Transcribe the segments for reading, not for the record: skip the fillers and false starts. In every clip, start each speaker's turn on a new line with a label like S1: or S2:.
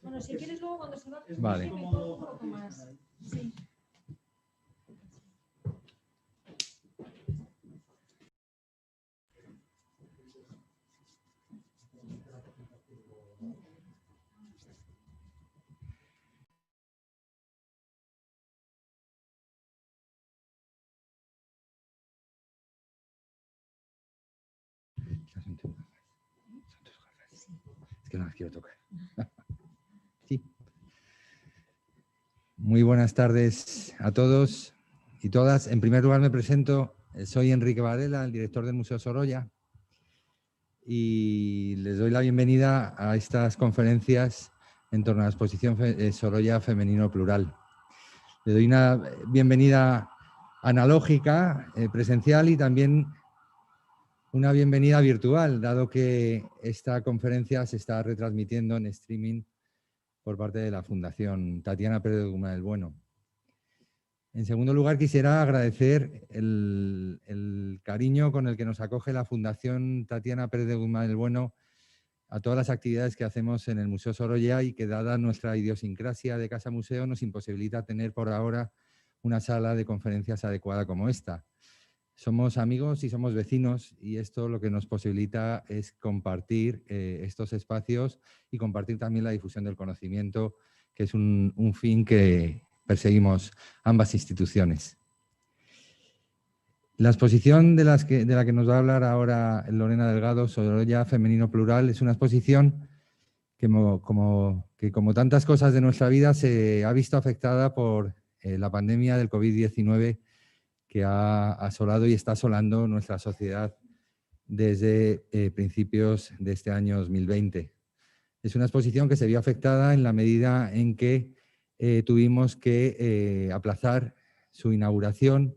S1: Bueno, si quieres luego cuando se va,
S2: vale.
S1: un poco más. Sí.
S2: Es que no las quiero tocar. Sí. Muy buenas tardes a todos y todas. En primer lugar me presento, soy Enrique Varela, el director del Museo Sorolla, y les doy la bienvenida a estas conferencias en torno a la exposición Sorolla Femenino Plural. Le doy una bienvenida analógica, presencial, y también una bienvenida virtual, dado que esta conferencia se está retransmitiendo en streaming por parte de la Fundación Tatiana Pérez de Guzmán del Bueno. En segundo lugar, quisiera agradecer el cariño con el que nos acoge la Fundación Tatiana Pérez de Guzmán del Bueno a todas las actividades que hacemos en el Museo Sorolla y que, dada nuestra idiosincrasia de casa museo, nos imposibilita tener por ahora una sala de conferencias adecuada como esta. Somos amigos y somos vecinos, y esto lo que nos posibilita es compartir estos espacios y compartir también la difusión del conocimiento, que es un fin que perseguimos ambas instituciones. La exposición de la que nos va a hablar ahora Lorena Delgado, Sorolla Femenino Plural, es una exposición que como tantas cosas de nuestra vida se ha visto afectada por la pandemia del COVID-19, que ha asolado y está asolando nuestra sociedad desde principios de este año 2020. Es una exposición que se vio afectada en la medida en que tuvimos que aplazar su inauguración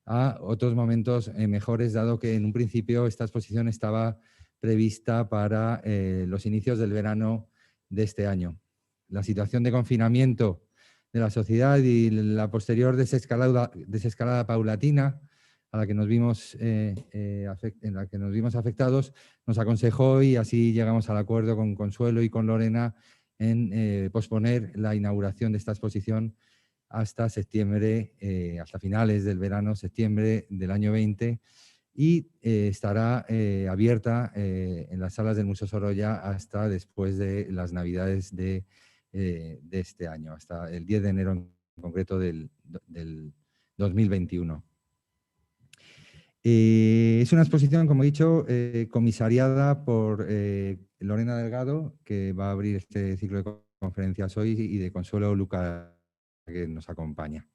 S2: a otros momentos mejores, dado que en un principio esta exposición estaba prevista para los inicios del verano de este año. La situación de confinamiento de la sociedad y la posterior desescalada paulatina a la que nos vimos, en la que nos vimos afectados, nos aconsejó, y así llegamos al acuerdo con Consuelo y con Lorena, en posponer la inauguración de esta exposición hasta septiembre, hasta finales del verano, septiembre del año 20, y estará abierta en las salas del Museo Sorolla hasta después de las Navidades de este año, hasta el 10 de enero en concreto del 2021. Es una exposición, como he dicho, comisariada por Lorena Delgado, que va a abrir este ciclo de conferencias hoy, y de Consuelo Luca, que nos acompaña.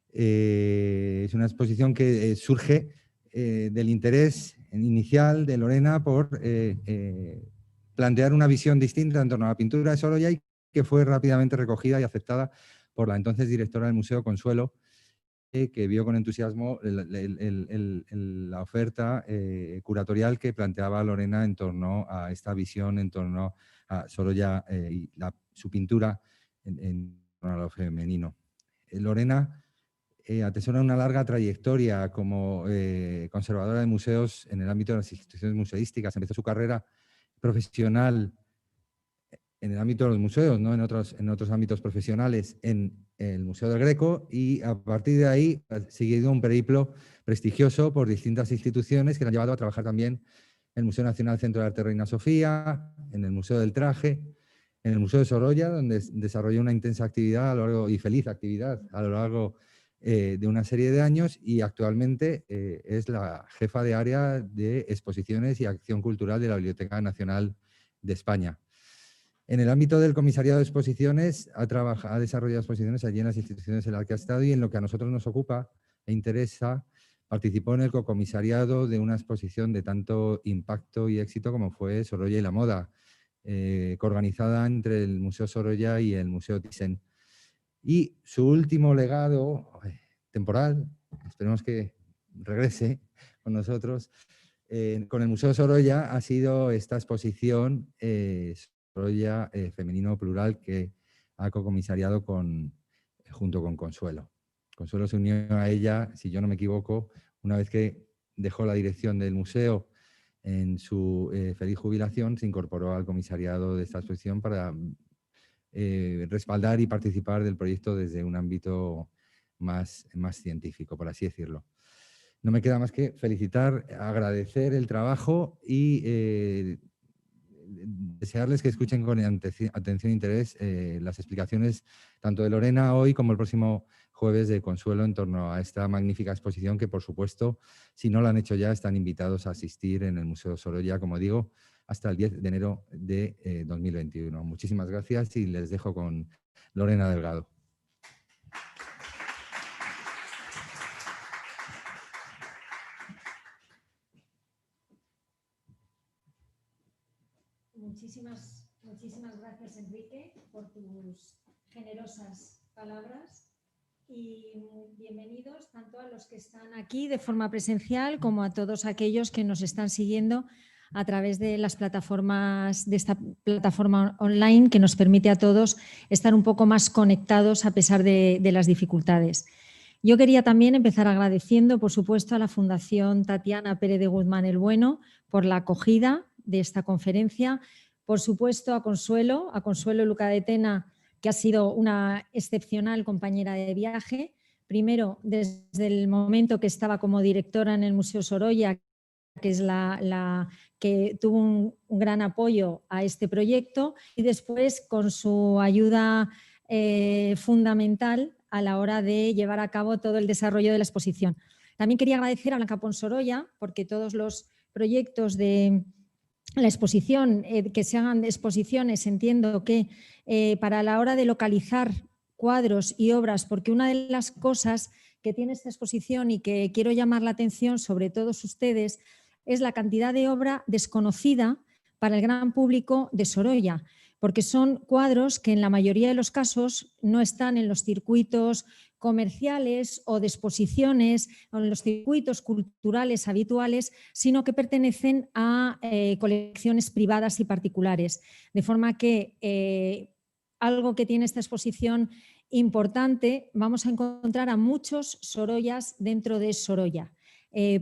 S2: Es una exposición que surge del interés inicial de Lorena por plantear una visión distinta en torno a la pintura de Sorolla, y que fue rápidamente recogida y aceptada por la entonces directora del museo, Consuelo, que vio con entusiasmo la oferta curatorial que planteaba Lorena en torno a esta visión, en torno a Sorolla y su pintura en torno a lo femenino. Lorena atesora una larga trayectoria como conservadora de museos en el ámbito de las instituciones museísticas. Empezó su carrera profesional en el ámbito de los museos, ¿no? en otros ámbitos profesionales, en el Museo del Greco, y a partir de ahí ha seguido un periplo prestigioso por distintas instituciones que le han llevado a trabajar también en el Museo Nacional Centro de Arte Reina Sofía, en el Museo del Traje, en el Museo de Sorolla, donde desarrolló una intensa actividad y feliz actividad a lo largo de una serie de años, y actualmente es la jefa de área de exposiciones y acción cultural de la Biblioteca Nacional de España. En el ámbito del comisariado de exposiciones, ha desarrollado exposiciones allí en las instituciones en las que ha estado, y en lo que a nosotros nos ocupa e interesa, participó en el cocomisariado de una exposición de tanto impacto y éxito como fue Sorolla y la moda, coorganizada entre el Museo Sorolla y el Museo Thyssen. Y su último legado temporal, esperemos que regrese con nosotros, con el Museo Sorolla, ha sido esta exposición Sorolla Femenino Plural, que ha cocomisariado junto con Consuelo Consuelo se unió a ella, si yo no me equivoco, una vez que dejó la dirección del museo en su feliz jubilación, se incorporó al comisariado de esta exposición para respaldar y participar del proyecto desde un ámbito más científico, por así decirlo. No me queda más que felicitar, agradecer el trabajo y desearles que escuchen con atención e interés las explicaciones tanto de Lorena hoy como el próximo jueves de Consuelo en torno a esta magnífica exposición que, por supuesto, si no la han hecho ya, están invitados a asistir en el Museo Sorolla, como digo, hasta el 10 de enero de 2021. Muchísimas gracias y les dejo con Lorena Delgado.
S1: Muchísimas gracias, Enrique, por tus generosas palabras y bienvenidos tanto a los que están aquí de forma presencial como a todos aquellos que nos están siguiendo a través de las plataformas, de esta plataforma online que nos permite a todos estar un poco más conectados a pesar de las dificultades. Yo quería también empezar agradeciendo, por supuesto, a la Fundación Tatiana Pérez de Guzmán el Bueno por la acogida de esta conferencia, por supuesto a Consuelo Luca de Tena, que ha sido una excepcional compañera de viaje, primero desde el momento que estaba como directora en el Museo Sorolla, que es la que tuvo un gran apoyo a este proyecto, y después con su ayuda fundamental a la hora de llevar a cabo todo el desarrollo de la exposición. También quería agradecer a Blanca Ponsorolla porque todos los proyectos de la exposición, que se hagan exposiciones, entiendo que para la hora de localizar cuadros y obras, porque una de las cosas que tiene esta exposición y que quiero llamar la atención sobre todos ustedes es la cantidad de obra desconocida para el gran público de Sorolla, porque son cuadros que en la mayoría de los casos no están en los circuitos comerciales o de exposiciones o en los circuitos culturales habituales, sino que pertenecen a colecciones privadas y particulares. De forma que algo que tiene esta exposición importante, vamos a encontrar a muchos Sorollas dentro de Sorolla,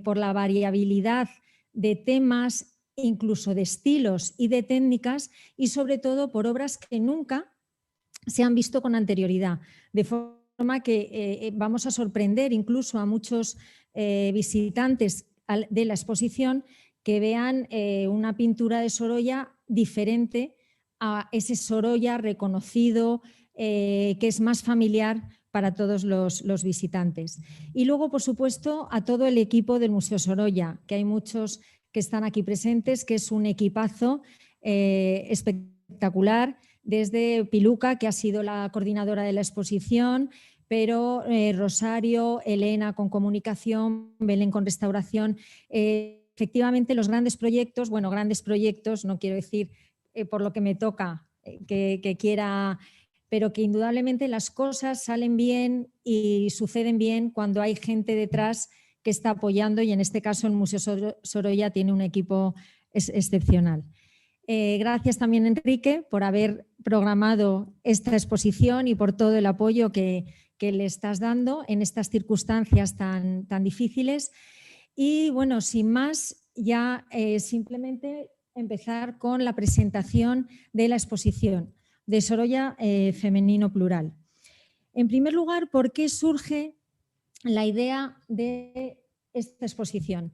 S1: por la variabilidad de temas, incluso de estilos y de técnicas, y sobre todo por obras que nunca se han visto con anterioridad, de forma que vamos a sorprender incluso a muchos visitantes de la exposición que vean una pintura de Sorolla diferente a ese Sorolla reconocido, que es más familiar para todos los visitantes. Y luego, por supuesto, a todo el equipo del Museo Sorolla, que hay muchos que están aquí presentes, que es un equipazo espectacular, desde Piluca, que ha sido la coordinadora de la exposición, pero Rosario, Elena con comunicación, Belén con restauración. Efectivamente, los grandes proyectos, bueno, grandes proyectos, no quiero decir por lo que me toca que quiera, pero que indudablemente las cosas salen bien y suceden bien cuando hay gente detrás que está apoyando, y en este caso el Museo Sorolla tiene un equipo excepcional. Gracias también, Enrique, por haber programado esta exposición y por todo el apoyo que le estás dando en estas circunstancias tan difíciles. Y bueno, sin más, ya simplemente empezar con la presentación de la exposición de Sorolla Femenino Plural. En primer lugar, ¿por qué surge la idea de esta exposición?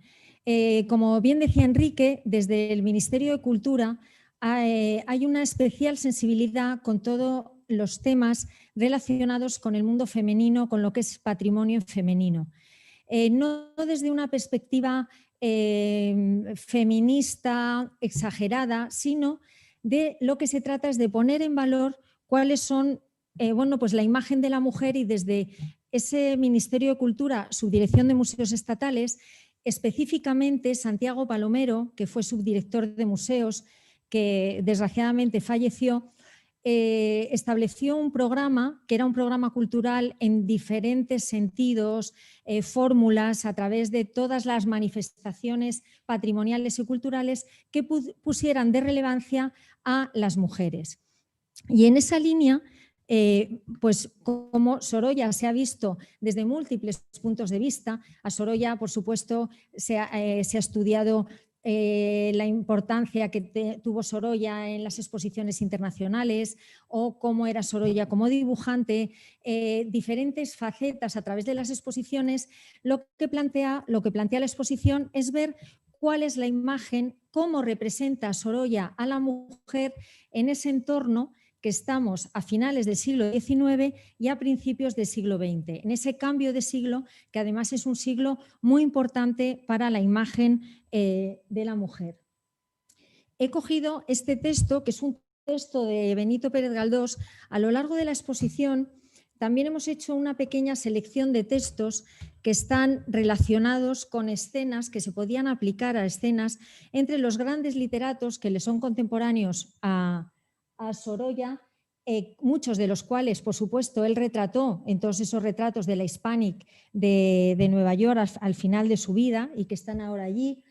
S1: Como bien decía Enrique, desde el Ministerio de Cultura hay una especial sensibilidad con todos los temas relacionados con el mundo femenino, con lo que es patrimonio femenino. No desde una perspectiva feminista exagerada, sino de lo que se trata es de poner en valor cuáles son pues la imagen de la mujer, y desde ese Ministerio de Cultura, Subdirección de Museos Estatales, específicamente Santiago Palomero, que fue subdirector de museos, que desgraciadamente falleció, estableció un programa que era un programa cultural en diferentes sentidos, fórmulas a través de todas las manifestaciones patrimoniales y culturales que pusieran de relevancia a las mujeres. Y en esa línea pues como Sorolla se ha visto desde múltiples puntos de vista. A Sorolla, por supuesto, se ha estudiado la importancia que tuvo Sorolla en las exposiciones internacionales o cómo era Sorolla como dibujante, diferentes facetas a través de las exposiciones. Lo que plantea la exposición es ver cuál es la imagen, cómo representa Sorolla a la mujer en ese entorno que estamos a finales del siglo XIX y a principios del siglo XX, en ese cambio de siglo que además es un siglo muy importante para la imagen de la mujer. He cogido este texto, que es un texto de Benito Pérez Galdós. A lo largo de la exposición también hemos hecho una pequeña selección de textos que están relacionados con escenas, que se podían aplicar a escenas entre los grandes literatos que le son contemporáneos a Sorolla, muchos de los cuales, por supuesto, él retrató en todos esos retratos de la Hispanic de Nueva York al final de su vida y que están ahora allí.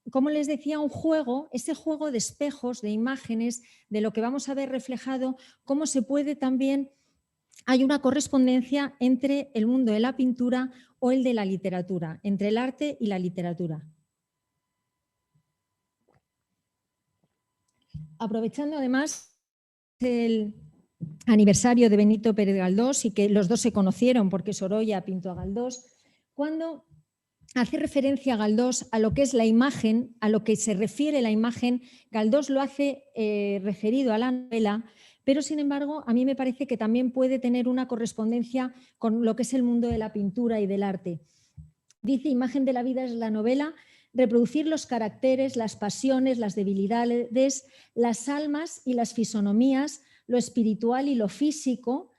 S1: Como les decía, ese juego de espejos, de imágenes, de lo que vamos a ver reflejado, cómo se puede también, hay una correspondencia entre el mundo de la pintura o el de la literatura, entre el arte y la literatura. Aprovechando además el aniversario de Benito Pérez Galdós y que los dos se conocieron porque Sorolla pintó a Galdós, cuando hace referencia a Galdós a lo que es la imagen, a lo que se refiere la imagen, Galdós lo hace referido a la novela, pero sin embargo a mí me parece que también puede tener una correspondencia con lo que es el mundo de la pintura y del arte. Dice: imagen de la vida es la novela, reproducir los caracteres, las pasiones, las debilidades, las almas y las fisonomías, lo espiritual y lo físico,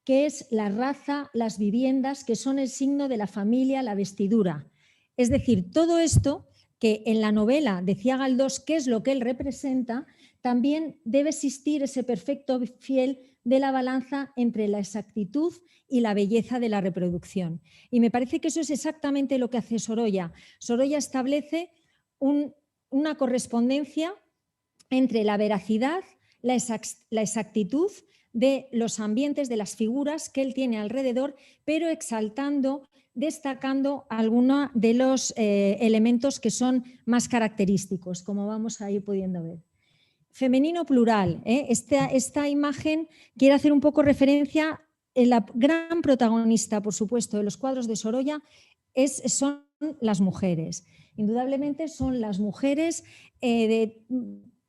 S1: que es la raza, las viviendas, que son el signo de la familia, la vestidura. Es decir, todo esto que en la novela decía Galdós, qué es lo que él representa, también debe existir ese perfecto fiel de la balanza entre la exactitud y la belleza de la reproducción. Y me parece que eso es exactamente lo que hace Sorolla. Sorolla establece una correspondencia entre la veracidad, la exactitud de los ambientes, de las figuras que él tiene alrededor, pero exaltando, destacando algunos de los elementos que son más característicos, como vamos a ir pudiendo ver. Femenino plural. Esta imagen quiere hacer un poco referencia, la gran protagonista, por supuesto, de los cuadros de Sorolla son las mujeres. Indudablemente son las mujeres de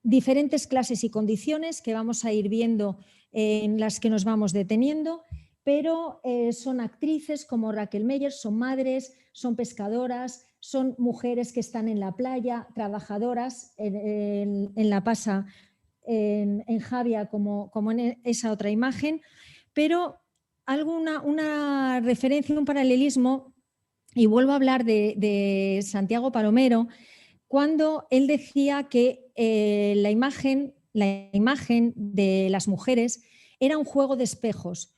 S1: diferentes clases y condiciones que vamos a ir viendo, en las que nos vamos deteniendo, pero son actrices como Raquel Meyer, son madres, son pescadoras, son mujeres que están en la playa, trabajadoras en La Pasa, en Javia, como en esa otra imagen, pero una referencia, un paralelismo, y vuelvo a hablar de Santiago Palomero, cuando él decía que la imagen de las mujeres era un juego de espejos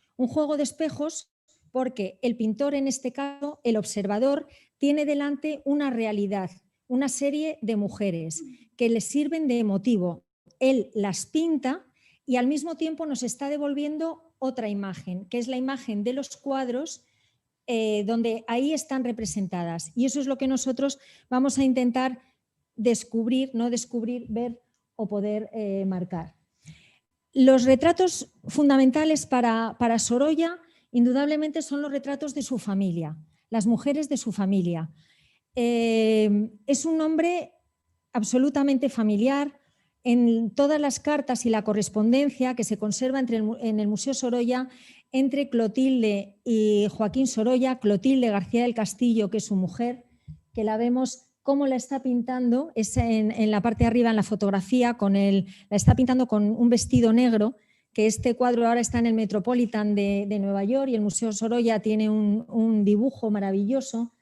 S1: porque el pintor, en este caso, el observador, tiene delante una realidad, una serie de mujeres que le sirven de motivo. Él las pinta y al mismo tiempo nos está devolviendo otra imagen, que es la imagen de los cuadros, donde ahí están representadas. Y eso es lo que nosotros vamos a intentar descubrir, ver o poder marcar. Los retratos fundamentales para Sorolla, indudablemente, son los retratos de su familia, las mujeres de su familia. Es un hombre absolutamente familiar. En todas las cartas y la correspondencia que se conserva en el Museo Sorolla entre Clotilde y Joaquín Sorolla, Clotilde García del Castillo, que es su mujer, que la vemos cómo la está pintando, es en la parte de arriba en la fotografía, la está pintando con un vestido negro, que este cuadro ahora está en el Metropolitan de Nueva York y el Museo Sorolla tiene un dibujo maravilloso.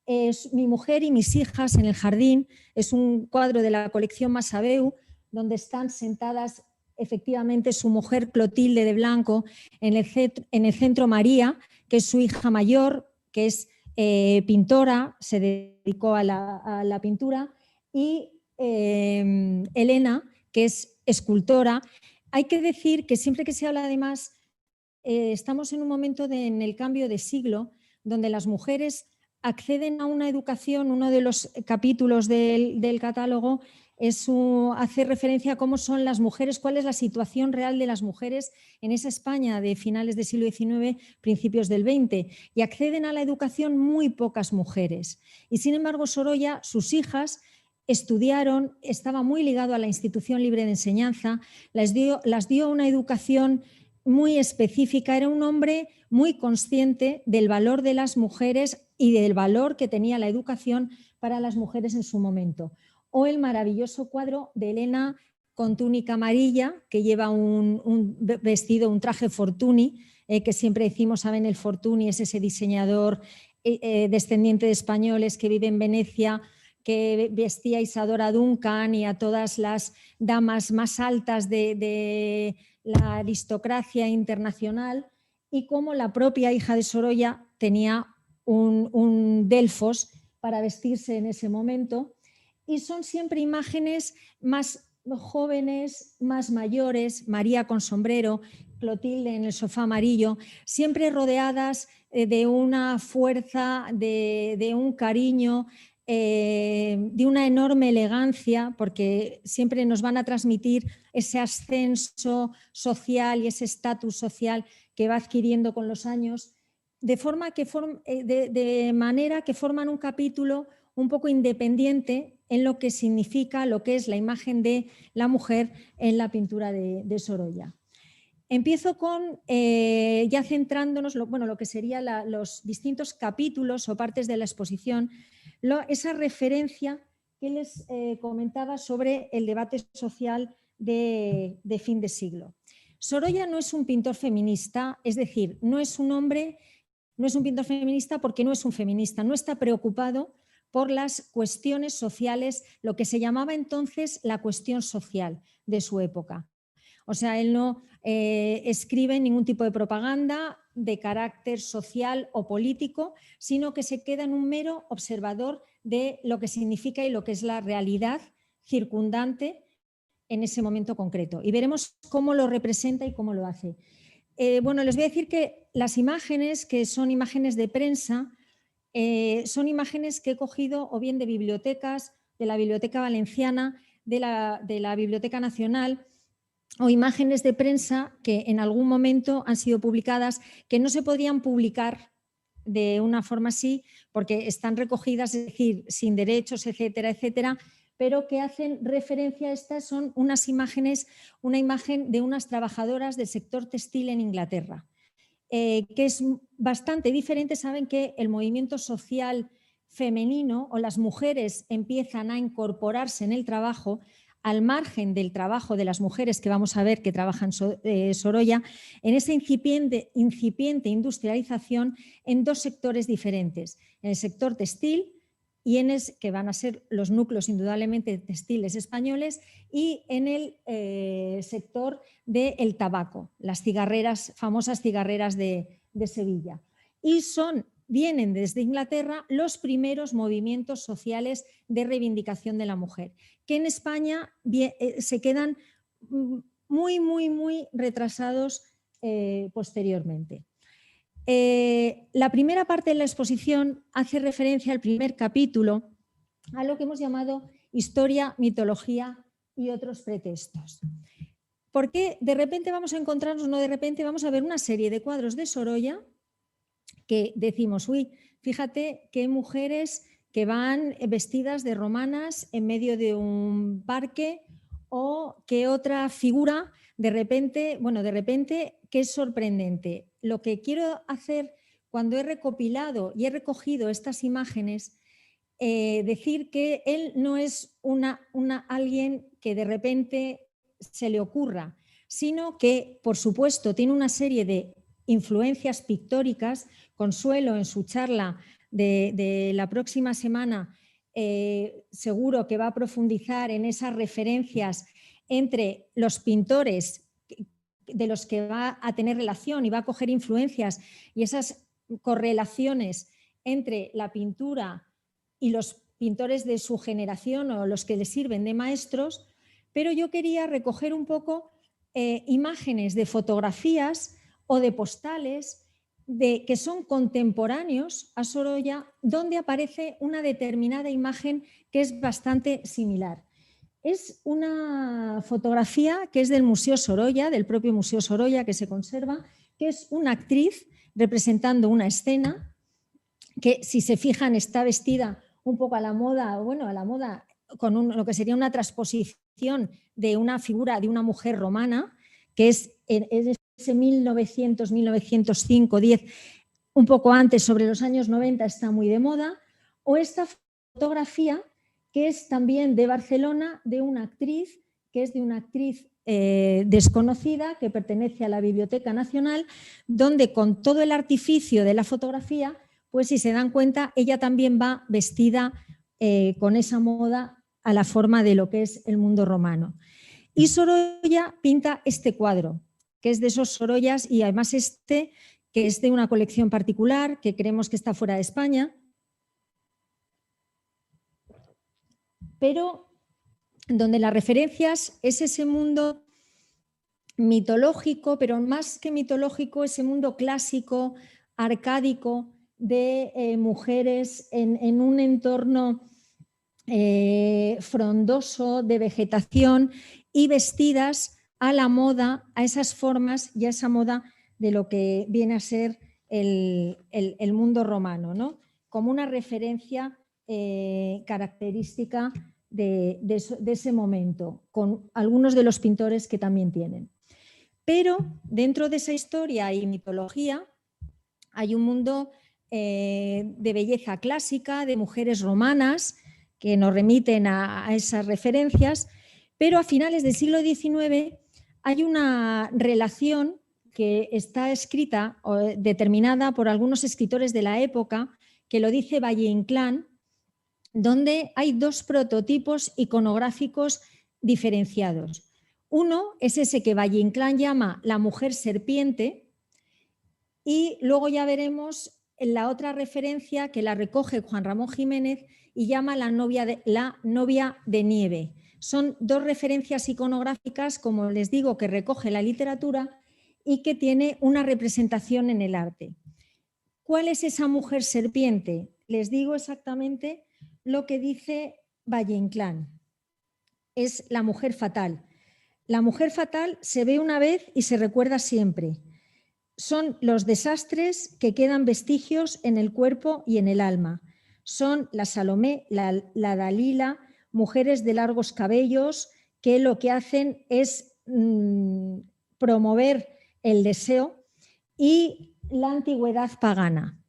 S1: Es Mi mujer y mis hijas en el jardín, es un cuadro de la colección Massabeu, donde están sentadas efectivamente su mujer Clotilde de blanco, en el centro María, que es su hija mayor, que es pintora, se dedicó a la pintura, y Elena, que es escultora. Hay que decir que siempre que se habla, además, estamos en un momento en el cambio de siglo, donde las mujeres acceden a una educación. Uno de los capítulos del catálogo hace referencia a cómo son las mujeres, cuál es la situación real de las mujeres en esa España de finales del siglo XIX, principios del XX, y acceden a la educación muy pocas mujeres. Y sin embargo, Sorolla, sus hijas, estudiaron, estaba muy ligado a la institución libre de enseñanza, las dio una educación muy específica. Era un hombre muy consciente del valor de las mujeres y del valor que tenía la educación para las mujeres en su momento. O el maravilloso cuadro de Elena con túnica amarilla, que lleva un vestido, un traje Fortuny, que siempre decimos, saben, el Fortuny es ese diseñador descendiente de españoles que vive en Venecia, que vestía a Isadora Duncan y a todas las damas más altas de la aristocracia internacional, y cómo la propia hija de Sorolla tenía un Delfos para vestirse en ese momento. Y son siempre imágenes más jóvenes, más mayores, María con sombrero, Clotilde en el sofá amarillo, siempre rodeadas de una fuerza, de un cariño, de una enorme elegancia, porque siempre nos van a transmitir ese ascenso social y ese estatus social que va adquiriendo con los años, de manera que forman un capítulo un poco independiente en lo que significa, lo que es la imagen de la mujer en la pintura de Sorolla. Empiezo con, ya centrándonos, lo que serían los distintos capítulos o partes de la exposición, esa referencia que les comentaba sobre el debate social de fin de siglo. Sorolla no es un pintor feminista, es decir, no es un hombre, no es un pintor feminista porque no es un feminista, no está preocupado por las cuestiones sociales, lo que se llamaba entonces la cuestión social de su época. O sea, él no escribe ningún tipo de propaganda de carácter social o político, sino que se queda en un mero observador de lo que significa y lo que es la realidad circundante en ese momento concreto. Y veremos cómo lo representa y cómo lo hace. Bueno, les voy a decir que las imágenes, que son imágenes de prensa, son imágenes que he cogido o bien de bibliotecas, de la Biblioteca Valenciana, de la Biblioteca Nacional, o imágenes de prensa que en algún momento han sido publicadas, que no se podrían publicar de una forma así porque están recogidas, es decir, sin derechos, etcétera, etcétera, pero que hacen referencia a estas. Son unas imágenes, una imagen de unas trabajadoras del sector textil en Inglaterra, que es bastante diferente. Saben que el movimiento social femenino o las mujeres empiezan a incorporarse en el trabajo al margen del trabajo de las mujeres que vamos a ver que trabajan Sorolla, en esa incipiente industrialización en dos sectores diferentes, en el sector textil, que van a ser los núcleos indudablemente textiles españoles, y en el sector del tabaco, las cigarreras, famosas cigarreras de Sevilla. Y vienen desde Inglaterra los primeros movimientos sociales de reivindicación de la mujer, que en España se quedan muy, muy, muy retrasados posteriormente. La primera parte de la exposición hace referencia al primer capítulo, a lo que hemos llamado historia, mitología y otros pretextos. Porque de repente vamos a encontrarnos, no de repente, vamos a ver una serie de cuadros de Sorolla que decimos, uy, fíjate qué mujeres que van vestidas de romanas en medio de un parque, o qué otra figura, de repente, que es sorprendente. Lo que quiero hacer cuando he recopilado y he recogido estas imágenes, decir que él no es alguien que de repente se le ocurra, sino que, por supuesto, tiene una serie de influencias pictóricas. Consuelo, en su charla de la próxima semana, seguro que va a profundizar en esas referencias entre los pintores de los que va a tener relación y va a coger influencias, y esas correlaciones entre la pintura y los pintores de su generación o los que le sirven de maestros. Pero yo quería recoger un poco imágenes de fotografías o de postales que son contemporáneos a Sorolla, donde aparece una determinada imagen que es bastante similar. Es una fotografía que es del Museo Sorolla, del propio Museo Sorolla, que se conserva, que es una actriz representando una escena que, si se fijan, está vestida un poco a la moda, bueno, a la moda con lo que sería una transposición de una figura de una mujer romana, que es ese 1900, 1905, 10, un poco antes, sobre los años 90, está muy de moda, o esta fotografía que es también de Barcelona, de una actriz, que es de una actriz desconocida, que pertenece a la Biblioteca Nacional, donde con todo el artificio de la fotografía, pues si se dan cuenta, ella también va vestida con esa moda a la forma de lo que es el mundo romano. Y Sorolla pinta este cuadro, que es de esos Sorollas, y además que es de una colección particular, que creemos que está fuera de España, pero donde las referencias es ese mundo mitológico, pero más que mitológico, ese mundo clásico, arcádico, de mujeres en un entorno frondoso, de vegetación, y vestidas a la moda, a esas formas y a esa moda de lo que viene a ser el mundo romano, ¿no? Como una referencia característica de ese momento, con algunos de los pintores que también tienen. Pero dentro de esa historia y mitología hay un mundo de belleza clásica, de mujeres romanas, que nos remiten a esas referencias, pero a finales del siglo XIX hay una relación que está escrita o determinada por algunos escritores de la época, que lo dice Valle-Inclán, donde hay dos prototipos iconográficos diferenciados. Uno es ese que Valle-Inclán llama la mujer serpiente, y luego ya veremos la otra referencia que la recoge Juan Ramón Jiménez y llama la novia de nieve. Son dos referencias iconográficas, como les digo, que recoge la literatura y que tiene una representación en el arte. ¿Cuál es esa mujer serpiente? Les digo exactamente lo que dice Valle-Inclán. Es la mujer fatal. La mujer fatal se ve una vez y se recuerda siempre. Son los desastres que quedan vestigios en el cuerpo y en el alma. Son la Salomé, la Dalila, mujeres de largos cabellos que lo que hacen es promover el deseo, y la antigüedad pagana.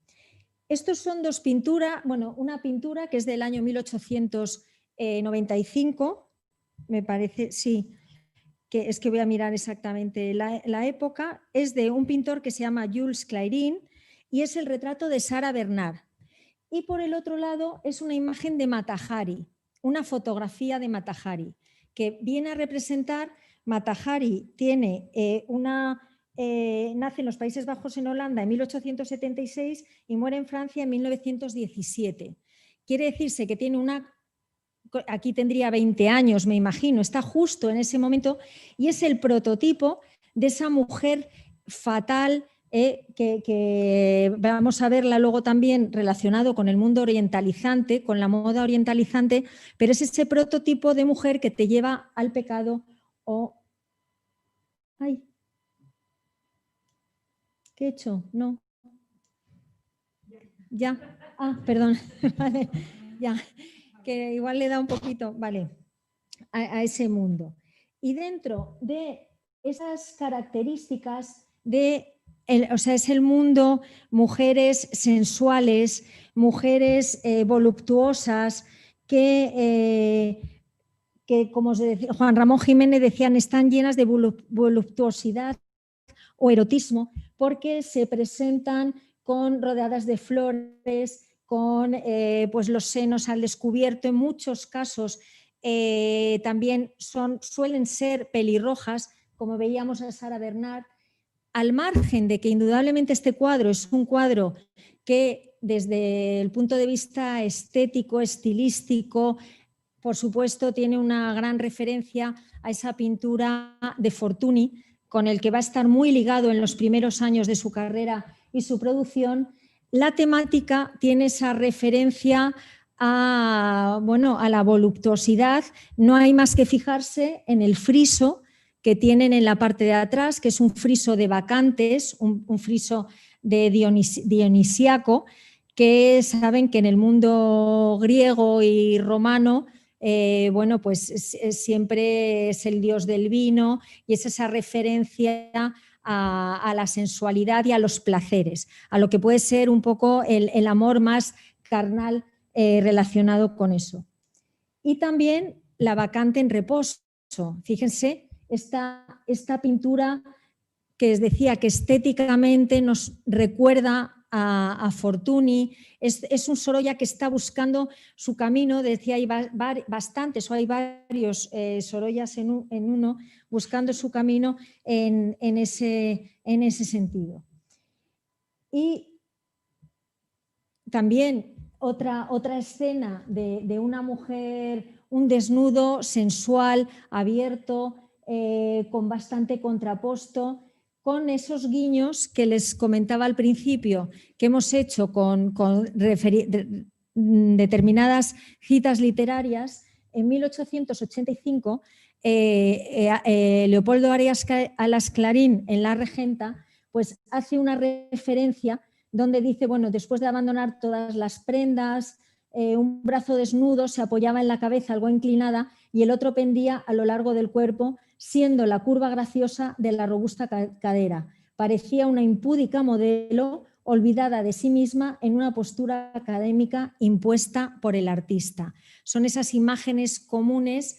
S1: Estos son dos pinturas, bueno, una pintura que es del año 1895, me parece, sí, que es que voy a mirar exactamente la época, es de un pintor que se llama Jules Clairin y es el retrato de Sarah Bernard. Y por el otro lado es una imagen de Mata Hari, una fotografía de Mata Hari, que viene a representar. Mata Hari tiene nace en los Países Bajos, en Holanda, en 1876 y muere en Francia en 1917. Quiere decirse que tiene aquí tendría 20 años, me imagino, está justo en ese momento, y es el prototipo de esa mujer fatal, que vamos a verla luego también relacionado con el mundo orientalizante, con la moda orientalizante, pero es ese prototipo de mujer que te lleva al pecado o... ¡Ay! ¿Qué he hecho? No. Ya. Ah, perdón. Vale. Ya. Que igual le da un poquito, vale, a ese mundo. Y dentro de esas características o sea, es el mundo, mujeres sensuales, mujeres voluptuosas, que como Juan Ramón Jiménez decían, están llenas de voluptuosidad o erotismo, porque se presentan rodeadas de flores, con pues los senos al descubierto. En muchos casos también suelen ser pelirrojas, como veíamos a Sarah Bernard, al margen de que indudablemente este cuadro es un cuadro que desde el punto de vista estético, estilístico, por supuesto, tiene una gran referencia a esa pintura de Fortuny, con el que va a estar muy ligado en los primeros años de su carrera y su producción. La temática tiene esa referencia a la voluptuosidad. No hay más que fijarse en el friso que tienen en la parte de atrás, que es un friso de bacantes, un friso de dionisíaco, que saben que en el mundo griego y romano siempre es el dios del vino y es esa referencia a la sensualidad y a los placeres, a lo que puede ser un poco el amor más carnal relacionado con eso. Y también la bacante en reposo. Fíjense, esta pintura que les decía que estéticamente nos recuerda a Fortuny, es un Sorolla que está buscando su camino, decía, hay bastantes o hay varios Sorollas en uno, buscando su camino en ese sentido. Y también otra escena de una mujer, un desnudo sensual, abierto, con bastante contraposto, con esos guiños que les comentaba al principio, que hemos hecho con determinadas citas literarias. En 1885, Leopoldo Arias Alas Clarín, en La Regenta, pues hace una referencia donde dice, bueno, después de abandonar todas las prendas, un brazo desnudo se apoyaba en la cabeza algo inclinada y el otro pendía a lo largo del cuerpo, siendo la curva graciosa de la robusta cadera. Parecía una impúdica modelo olvidada de sí misma en una postura académica impuesta por el artista. Son esas imágenes comunes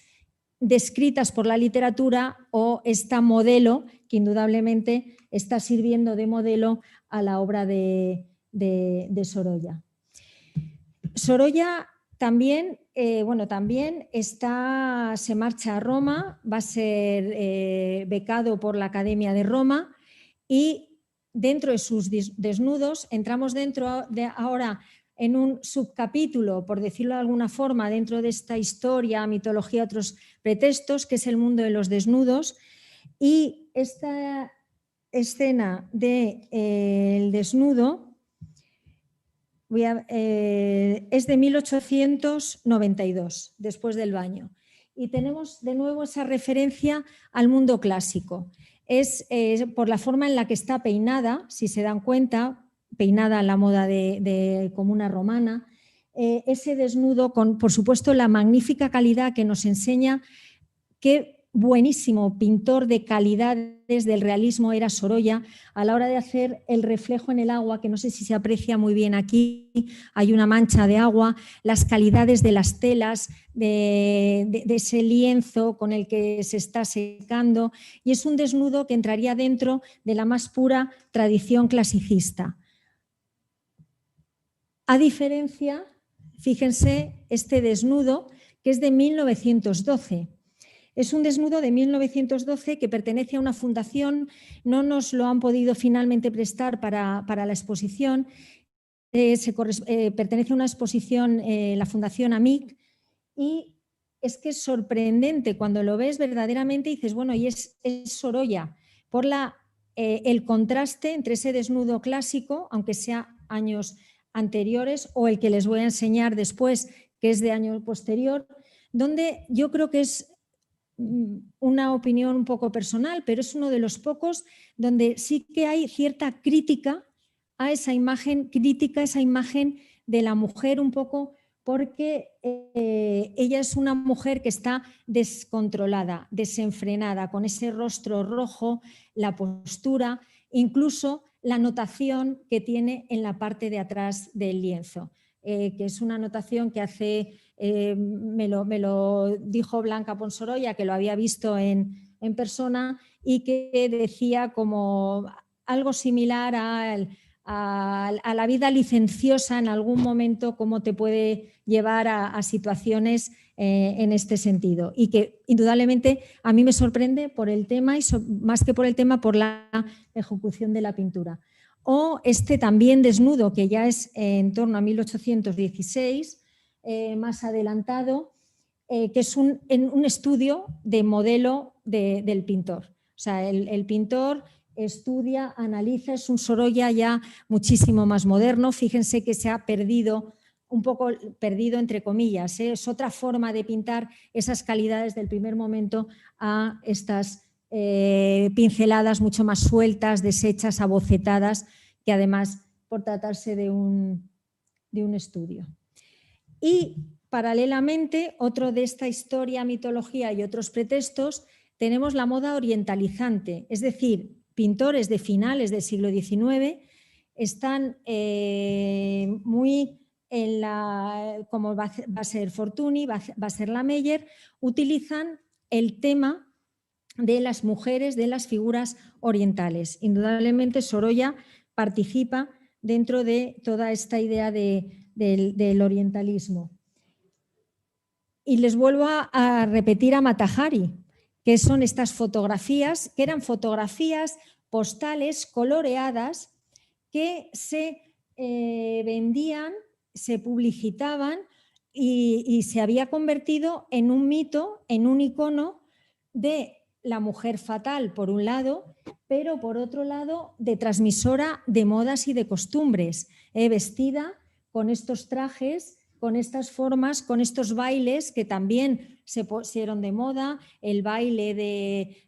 S1: descritas por la literatura o esta modelo que indudablemente está sirviendo de modelo a la obra de Sorolla. Sorolla también, se marcha a Roma, va a ser becado por la Academia de Roma y dentro de sus desnudos, entramos dentro de ahora en un subcapítulo, por decirlo de alguna forma, dentro de esta historia, mitología, otros pretextos, que es el mundo de los desnudos. Y esta escena del desnudo es de 1892, después del baño. Y tenemos de nuevo esa referencia al mundo clásico. Es por la forma en la que está peinada, si se dan cuenta, peinada a la moda de comuna romana, ese desnudo con, por supuesto, la magnífica calidad que nos enseña qué buenísimo pintor de calidades del realismo era Sorolla a la hora de hacer el reflejo en el agua, que no sé si se aprecia muy bien aquí, hay una mancha de agua, las calidades de las telas, de ese lienzo con el que se está secando, y es un desnudo que entraría dentro de la más pura tradición clasicista. A diferencia, fíjense, este desnudo que es de 1912. Es un desnudo de 1912 que pertenece a una fundación, no nos lo han podido finalmente prestar para la exposición, pertenece a una exposición, la Fundación AMIC, y es que es sorprendente cuando lo ves verdaderamente y dices, bueno, y es Sorolla, por el contraste entre ese desnudo clásico, aunque sea años anteriores, o el que les voy a enseñar después, que es de año posterior, donde yo creo que es una opinión un poco personal, pero es uno de los pocos donde sí que hay cierta crítica a esa imagen, esa imagen de la mujer un poco, porque ella es una mujer que está descontrolada, desenfrenada, con ese rostro rojo, la postura, incluso la notación que tiene en la parte de atrás del lienzo, que es una notación que hace... me lo dijo Blanca Ponsorolla, que lo había visto en persona y que decía como algo similar a la vida licenciosa en algún momento, cómo te puede llevar a situaciones en este sentido, y que indudablemente a mí me sorprende por el tema y más que por el tema, por la ejecución de la pintura. O este también desnudo, que ya es en torno a 1816, más adelantado, que es un estudio de modelo del pintor. O sea, el pintor estudia, analiza, es un Sorolla ya muchísimo más moderno. Fíjense que se ha perdido, un poco perdido entre comillas, ¿eh? Es otra forma de pintar esas calidades del primer momento a estas pinceladas mucho más sueltas, deshechas, abocetadas, que además por tratarse de un estudio. Y paralelamente, otro de esta historia, mitología y otros pretextos, tenemos la moda orientalizante, es decir, pintores de finales del siglo XIX están muy en la, como va a ser Fortuny, va a ser la Meyer, utilizan el tema de las mujeres, de las figuras orientales. Indudablemente Sorolla participa dentro de toda esta idea del orientalismo. Y les vuelvo a repetir a Mata Hari, que son estas fotografías, que eran fotografías postales coloreadas que se vendían, se publicitaban y se había convertido en un mito, en un icono de la mujer fatal, por un lado, pero por otro lado, de transmisora de modas y de costumbres, vestida con estos trajes, con estas formas, con estos bailes que también se pusieron de moda, el baile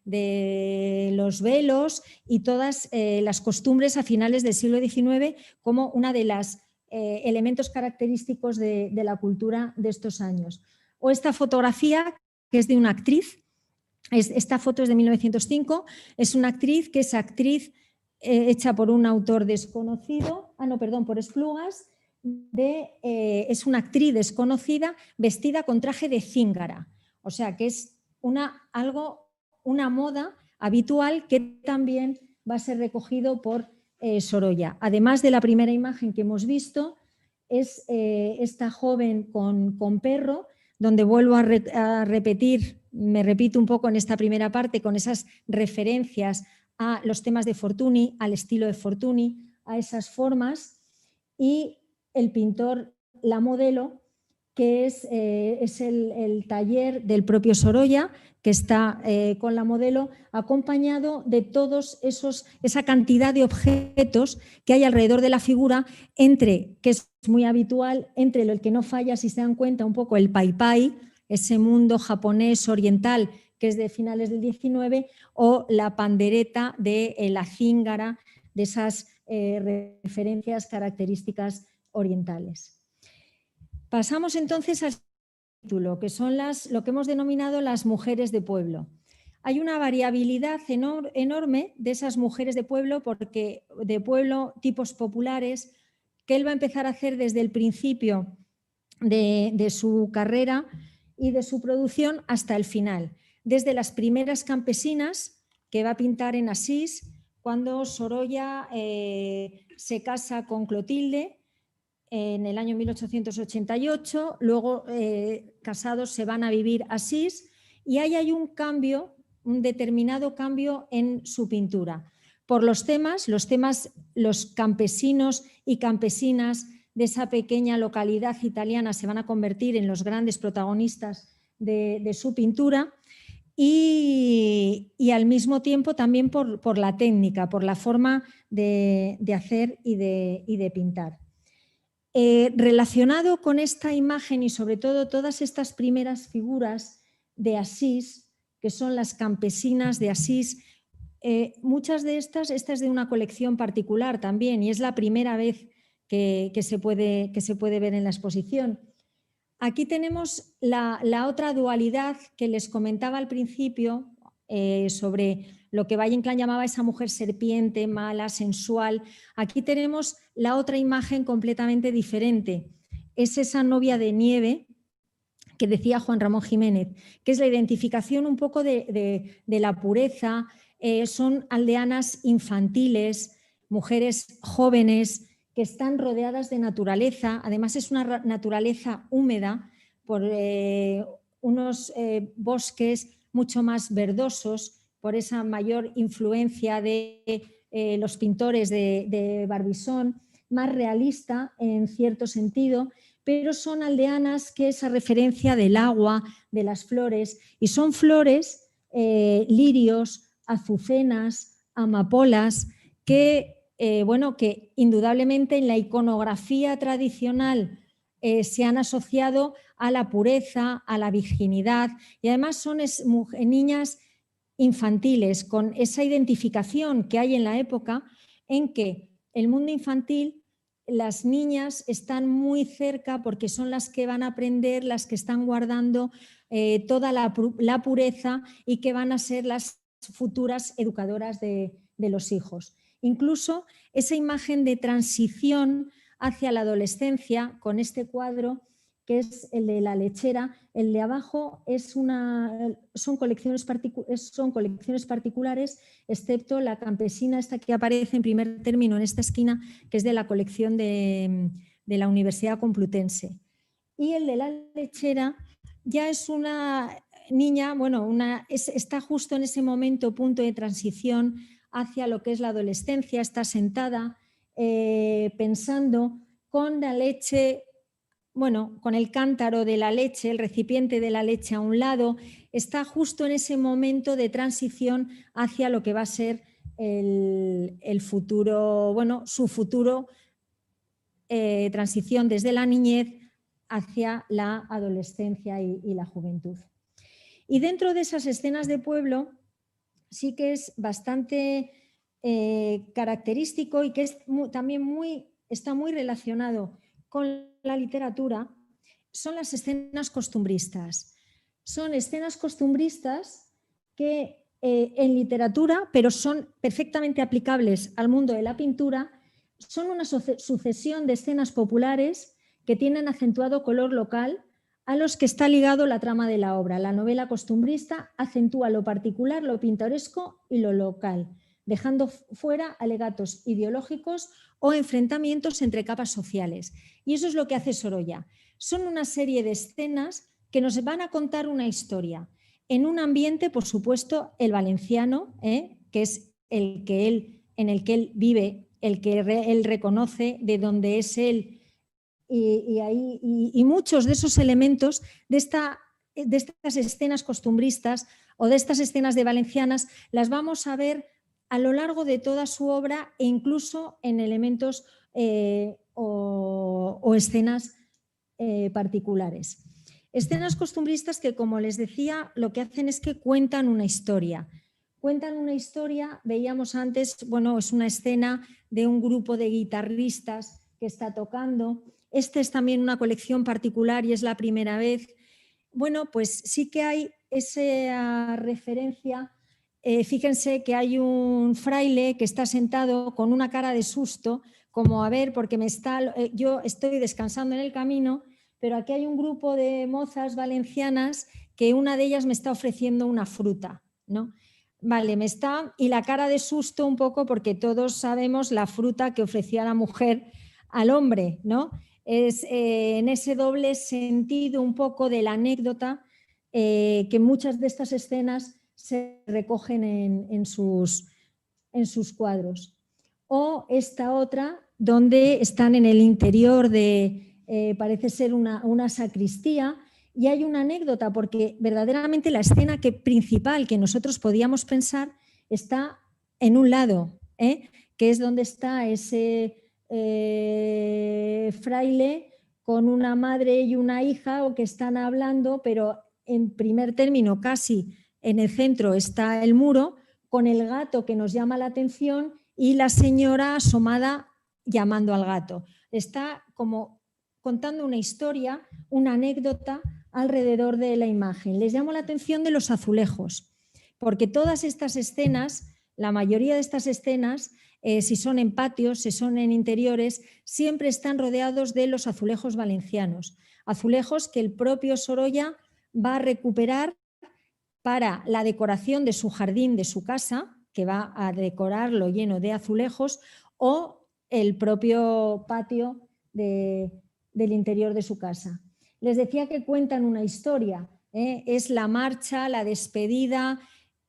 S1: de los velos y todas las costumbres a finales del siglo XIX como una de los elementos característicos de la cultura de estos años. O esta fotografía, que es de una actriz. Esta foto es de 1905, es una actriz que es actriz hecha por un autor desconocido, por Esplugas, es una actriz desconocida vestida con traje de cíngara, o sea que es una moda habitual que también va a ser recogido por Sorolla. Además de la primera imagen que hemos visto, es esta joven con perro, donde vuelvo a repetir, me repito un poco en esta primera parte, con esas referencias a los temas de Fortuny, al estilo de Fortuny, a esas formas, y el pintor, la modelo, que es el taller del propio Sorolla, que está con la modelo, acompañado de todos esa cantidad de objetos que hay alrededor de la figura, que es muy habitual, entre el que no falla, si se dan cuenta, un poco el paipai, ese mundo japonés oriental que es de finales del XIX, o la pandereta de la cíngara, de esas referencias características orientales. Pasamos entonces al título, que son lo que hemos denominado las mujeres de pueblo. Hay una variabilidad enorme de esas mujeres de pueblo, tipos populares, que él va a empezar a hacer desde el principio de su carrera y de su producción hasta el final. Desde las primeras campesinas que va a pintar en Asís, cuando Sorolla se casa con Clotilde en el año 1888, luego casados se van a vivir a Asís y ahí hay un determinado cambio en su pintura. Por los campesinos y campesinas de esa pequeña localidad italiana se van a convertir en los grandes protagonistas de su pintura y al mismo tiempo también por la técnica, por la forma de hacer y de pintar. Relacionado con esta imagen y sobre todo todas estas primeras figuras de Asís, que son las campesinas de Asís, muchas de esta es de una colección particular también y es la primera vez que se puede ver en la exposición. Aquí tenemos la otra dualidad que les comentaba al principio sobre lo que Valle Inclán llamaba esa mujer serpiente, mala, sensual. Aquí tenemos la otra imagen completamente diferente. Es esa novia de nieve que decía Juan Ramón Jiménez, que es la identificación un poco de la pureza. Son aldeanas infantiles, mujeres jóvenes que están rodeadas de naturaleza. Además es una naturaleza húmeda por unos bosques mucho más verdosos, por esa mayor influencia de los pintores de Barbizon, más realista en cierto sentido, pero son aldeanas, que es a referencia del agua, de las flores, y son flores, lirios, azucenas, amapolas, que, bueno, que indudablemente en la iconografía tradicional se han asociado a la pureza, a la virginidad, y además son niñas infantiles, con esa identificación que hay en la época en que el mundo infantil, las niñas están muy cerca porque son las que van a aprender, las que están guardando toda la pureza y que van a ser las futuras educadoras de los hijos. Incluso esa imagen de transición hacia la adolescencia con este cuadro, que es el de la lechera. El de abajo son colecciones particulares, excepto la campesina, esta que aparece en primer término en esta esquina, que es de la colección de la Universidad Complutense. Y el de la lechera ya es una niña, bueno, está justo en ese punto de transición hacia lo que es la adolescencia, está sentada pensando con la leche, bueno, con el cántaro de la leche, el recipiente de la leche a un lado, está justo en ese momento de transición hacia lo que va a ser el futuro, bueno, su futuro, transición desde la niñez hacia la adolescencia y la juventud. Y dentro de esas escenas de pueblo sí que es bastante característico y que es también está muy relacionado con la literatura, son las escenas costumbristas. Son escenas costumbristas que en literatura, pero son perfectamente aplicables al mundo de la pintura, son una sucesión de escenas populares que tienen acentuado color local, a los que está ligado la trama de la obra. La novela costumbrista acentúa lo particular, lo pintoresco y lo local, dejando fuera alegatos ideológicos o enfrentamientos entre capas sociales. Y eso es lo que hace Sorolla. Son una serie de escenas que nos van a contar una historia en un ambiente, por supuesto, el valenciano, que es en el que él vive, el que él reconoce, de donde es él. Y muchos de esos elementos de estas escenas costumbristas o de estas escenas de valencianas las vamos a ver a lo largo de toda su obra e incluso en elementos o escenas particulares. Escenas costumbristas que, como les decía, lo que hacen es que cuentan una historia. Cuentan una historia, veíamos antes, bueno, es una escena de un grupo de guitarristas que está tocando. Esta es también una colección particular y es la primera vez. Bueno, pues sí que hay esa referencia. Fíjense que hay un fraile que está sentado con una cara de susto, como a ver, porque yo estoy descansando en el camino, pero aquí hay un grupo de mozas valencianas que una de ellas me está ofreciendo una fruta, ¿no? Vale, y la cara de susto un poco porque todos sabemos la fruta que ofrecía la mujer al hombre, ¿no? Es en ese doble sentido un poco de la anécdota que muchas de estas escenas se recogen en sus cuadros. O esta otra, donde están en el interior parece ser una sacristía, y hay una anécdota porque verdaderamente la escena principal que nosotros podíamos pensar está en un lado, que es donde está ese fraile con una madre y una hija o que están hablando, pero en primer término casi en el centro está el muro con el gato que nos llama la atención y la señora asomada llamando al gato. Está como contando una historia, una anécdota alrededor de la imagen. Les llamo la atención de los azulejos, porque todas estas escenas, la mayoría de estas escenas, si son en patios, si son en interiores, siempre están rodeados de los azulejos valencianos. Azulejos que el propio Sorolla va a recuperar para la decoración de su jardín, de su casa, que va a decorarlo lleno de azulejos, o el propio patio del interior de su casa. Les decía que cuentan una historia, es la marcha, la despedida,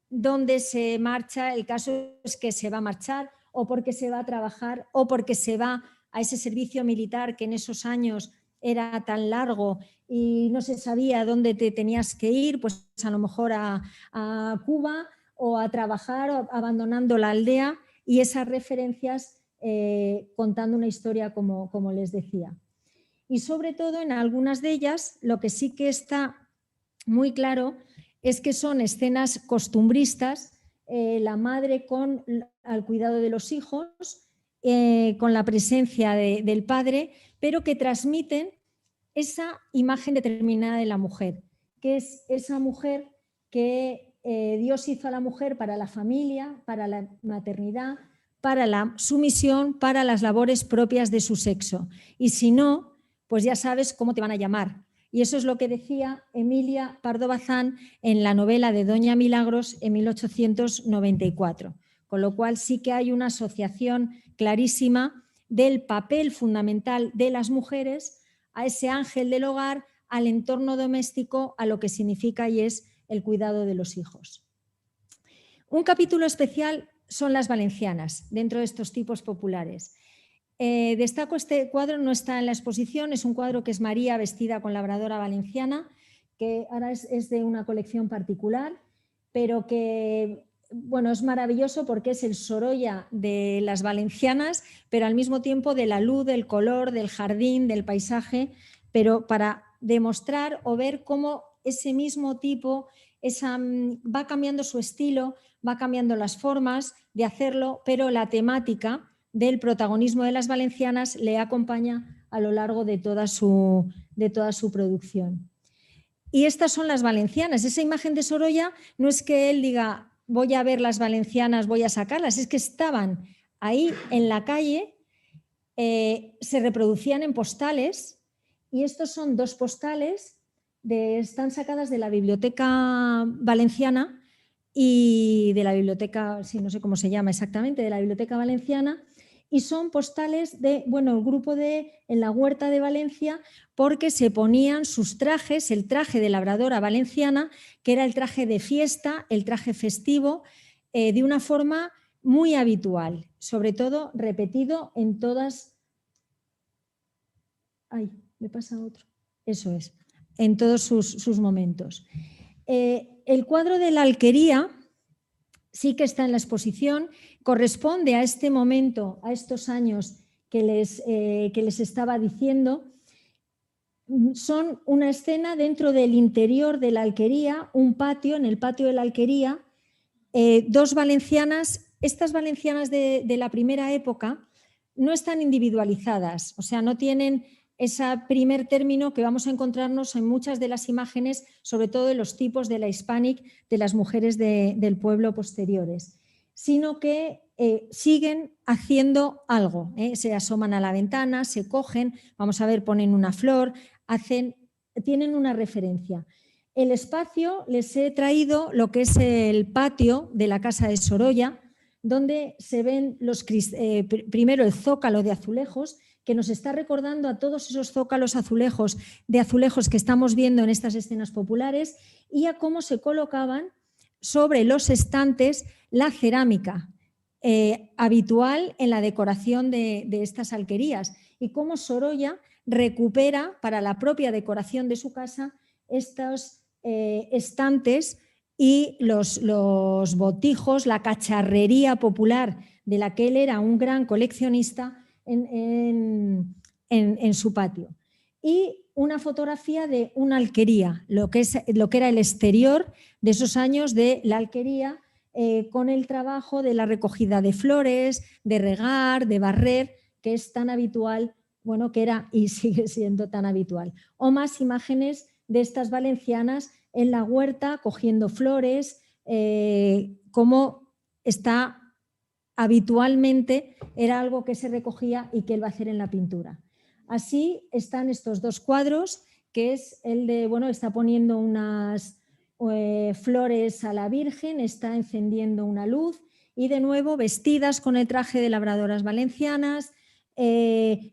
S1: dónde se marcha. El caso es que se va a marchar o porque se va a trabajar o porque se va a ese servicio militar que en esos años era tan largo y no se sabía dónde te tenías que ir, pues a lo mejor a Cuba o a trabajar, o abandonando la aldea, y esas referencias contando una historia como les decía. Y sobre todo en algunas de ellas lo que sí que está muy claro es que son escenas costumbristas, la madre al cuidado de los hijos, con la presencia del padre, pero que transmiten esa imagen determinada de la mujer, que es esa mujer que Dios hizo a la mujer para la familia, para la maternidad, para la sumisión, para las labores propias de su sexo. Y si no, pues ya sabes cómo te van a llamar. Y eso es lo que decía Emilia Pardo Bazán en la novela de Doña Milagros en 1894. Con lo cual sí que hay una asociación clarísima del papel fundamental de las mujeres a ese ángel del hogar, al entorno doméstico, a lo que significa y es el cuidado de los hijos. Un capítulo especial son las valencianas dentro de estos tipos populares. Destaco este cuadro, no está en la exposición, es un cuadro que es María vestida con labradora valenciana, que ahora es de una colección particular, pero que bueno, es maravilloso porque es el Sorolla de las valencianas, pero al mismo tiempo de la luz, del color, del jardín, del paisaje, pero para demostrar o ver cómo ese mismo tipo va cambiando su estilo, va cambiando las formas de hacerlo, pero la temática del protagonismo de las valencianas le acompaña a lo largo de toda su producción. Y estas son las valencianas. Esa imagen de Sorolla no es que él diga voy a ver las valencianas, voy a sacarlas, es que estaban ahí en la calle, se reproducían en postales, y estos son 2 postales, están sacadas de la Biblioteca Valenciana y de la biblioteca, sí, no sé cómo se llama exactamente, de la Biblioteca Valenciana, y son postales de, bueno, el grupo en la Huerta de Valencia, porque se ponían sus trajes, el traje de labradora valenciana, que era el traje de fiesta, el traje festivo, de una forma muy habitual, sobre todo repetido en todas... Ay, me pasa otro. Eso es, en todos sus momentos. El cuadro de la alquería sí que está en la exposición, corresponde a este momento, a estos años que les estaba diciendo. Son una escena dentro del interior de la alquería, un patio, en el patio de la alquería, 2 valencianas. Estas valencianas de la primera época no están individualizadas, o sea, no tienen ese primer término que vamos a encontrarnos en muchas de las imágenes, sobre todo de los tipos de la hispanic, de las mujeres del pueblo posteriores, sino que siguen haciendo algo, se asoman a la ventana, se cogen, vamos a ver, ponen una flor, tienen una referencia. El espacio les he traído lo que es el patio de la casa de Sorolla, donde se ven primero el zócalo de azulejos, que nos está recordando a todos esos zócalos de azulejos que estamos viendo en estas escenas populares, y a cómo se colocaban sobre los estantes la cerámica habitual en la decoración de estas alquerías, y cómo Sorolla recupera para la propia decoración de su casa estos estantes y los botijos, la cacharrería popular de la que él era un gran coleccionista en su patio. Y una fotografía de una alquería, lo que era el exterior de esos años de la alquería, con el trabajo de la recogida de flores, de regar, de barrer, que es tan habitual, bueno, que era y sigue siendo tan habitual. O más imágenes de estas valencianas en la huerta cogiendo flores, como está habitualmente, era algo que se recogía y que él va a hacer en la pintura. Así están estos 2 cuadros, que es el de, bueno, está poniendo unas flores a la Virgen, está encendiendo una luz, y de nuevo vestidas con el traje de labradoras valencianas,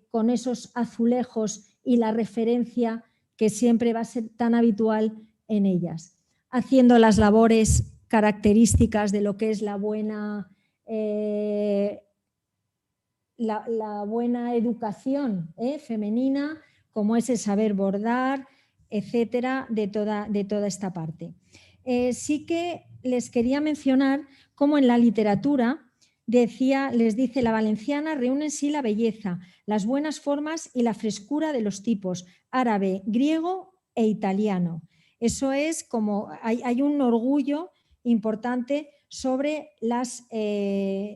S1: con esos azulejos y la referencia que siempre va a ser tan habitual en ellas, haciendo las labores características de lo que es la buena educación femenina, como es el saber bordar, etcétera, de toda esta parte. Sí que les quería mencionar cómo en la literatura les dice: la valenciana reúne en sí la belleza, las buenas formas y la frescura de los tipos árabe, griego e italiano. Eso es como hay un orgullo importante sobre las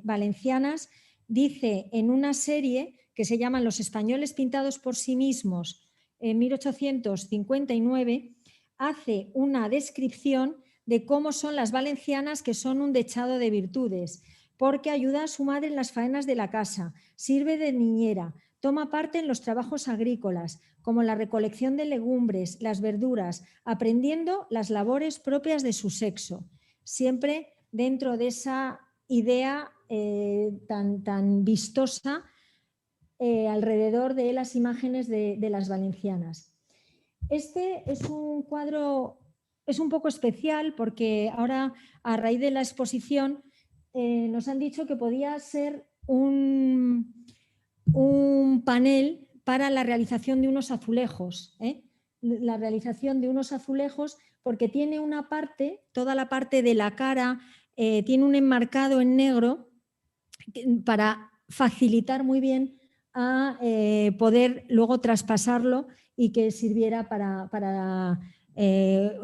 S1: valencianas. Dice en una serie que se llama Los españoles pintados por sí mismos, en 1859, hace una descripción de cómo son las valencianas, que son un dechado de virtudes, porque ayuda a su madre en las faenas de la casa, sirve de niñera, toma parte en los trabajos agrícolas, como la recolección de legumbres, las verduras, aprendiendo las labores propias de su sexo, siempre dentro de esa idea tan vistosa alrededor de las imágenes de las valencianas. Este es un cuadro, es un poco especial porque ahora, a raíz de la exposición, nos han dicho que podía ser un panel para la realización de unos azulejos, la realización de unos azulejos, porque tiene una parte, toda la parte de la cara, tiene un enmarcado en negro para facilitar muy bien a poder luego traspasarlo y que sirviera para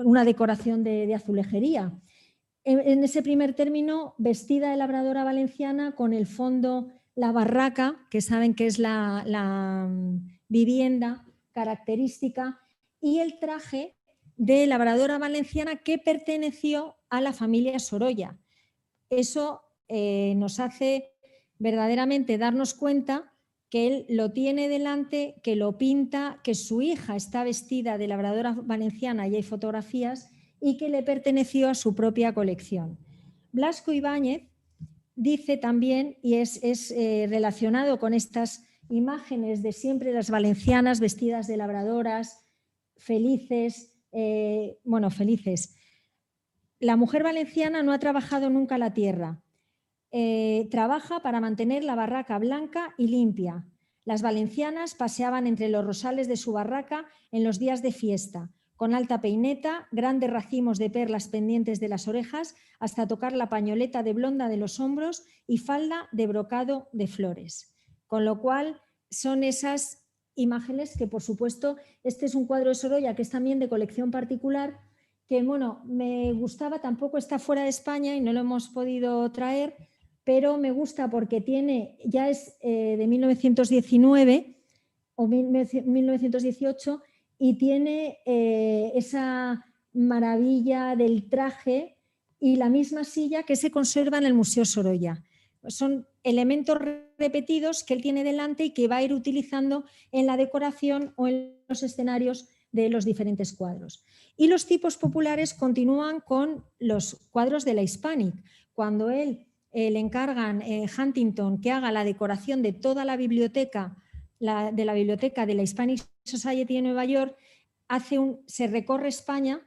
S1: una decoración de azulejería. En ese primer término, vestida de labradora valenciana, con el fondo la barraca, que saben que es la vivienda característica, y el traje de labradora valenciana que perteneció a la familia Sorolla. Eso nos hace verdaderamente darnos cuenta que él lo tiene delante, que lo pinta, que su hija está vestida de labradora valenciana y hay fotografías, y que le perteneció a su propia colección. Blasco Ibáñez dice también, y es relacionado con estas imágenes de siempre las valencianas vestidas de labradoras, felices, felices. La mujer valenciana no ha trabajado nunca la tierra. Trabaja para mantener la barraca blanca y limpia. Las valencianas paseaban entre los rosales de su barraca en los días de fiesta, con alta peineta, grandes racimos de perlas pendientes de las orejas, hasta tocar la pañoleta de blonda de los hombros y falda de brocado de flores. Con lo cual, son esas imágenes que, por supuesto, este es un cuadro de Sorolla que es también de colección particular, que, bueno, me gustaba, tampoco está fuera de España y no lo hemos podido traer, pero me gusta porque tiene, ya es de 1919 o 1918, y tiene esa maravilla del traje y la misma silla que se conserva en el Museo Sorolla. Son elementos repetidos que él tiene delante y que va a ir utilizando en la decoración o en los escenarios de los diferentes cuadros. Y los tipos populares continúan con los cuadros de la Hispanic. Cuando él le encargan Huntington que haga la decoración de toda la biblioteca de la Hispanic Society de Nueva York, se recorre España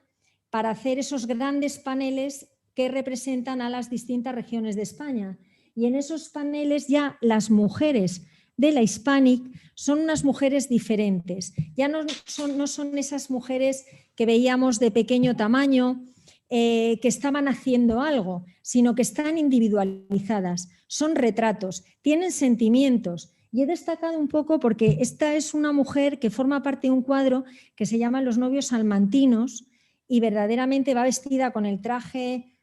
S1: para hacer esos grandes paneles que representan a las distintas regiones de España. Y en esos paneles ya las mujeres de la Hispanic son unas mujeres diferentes. Ya no son esas mujeres que veíamos de pequeño tamaño, que estaban haciendo algo, sino que están individualizadas, son retratos, tienen sentimientos. Y he destacado un poco porque esta es una mujer que forma parte de un cuadro que se llama Los novios salmantinos, y verdaderamente va vestida con el traje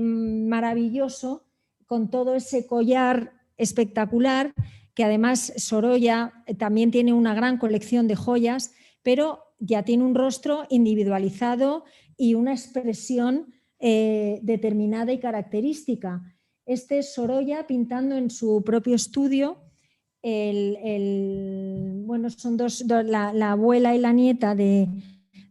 S1: maravilloso, con todo ese collar espectacular, que además Sorolla también tiene una gran colección de joyas, pero ya tiene un rostro individualizado y una expresión determinada y característica. Este es Sorolla pintando en su propio estudio. Son dos, la abuela y la nieta del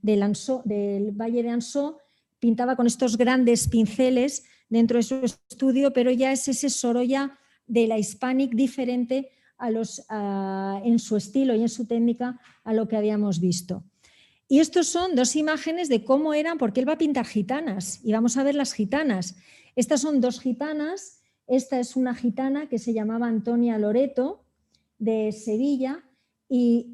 S1: Valle de Ansó, pintaba con estos grandes pinceles dentro de su estudio, pero ya es ese Sorolla de la Hispanic diferente en su estilo y en su técnica a lo que habíamos visto. Y estos son dos imágenes de cómo eran, porque él va a pintar gitanas y vamos a ver las gitanas. Estas son dos gitanas. Esta es una gitana que se llamaba Antonia Loreto, de Sevilla, Y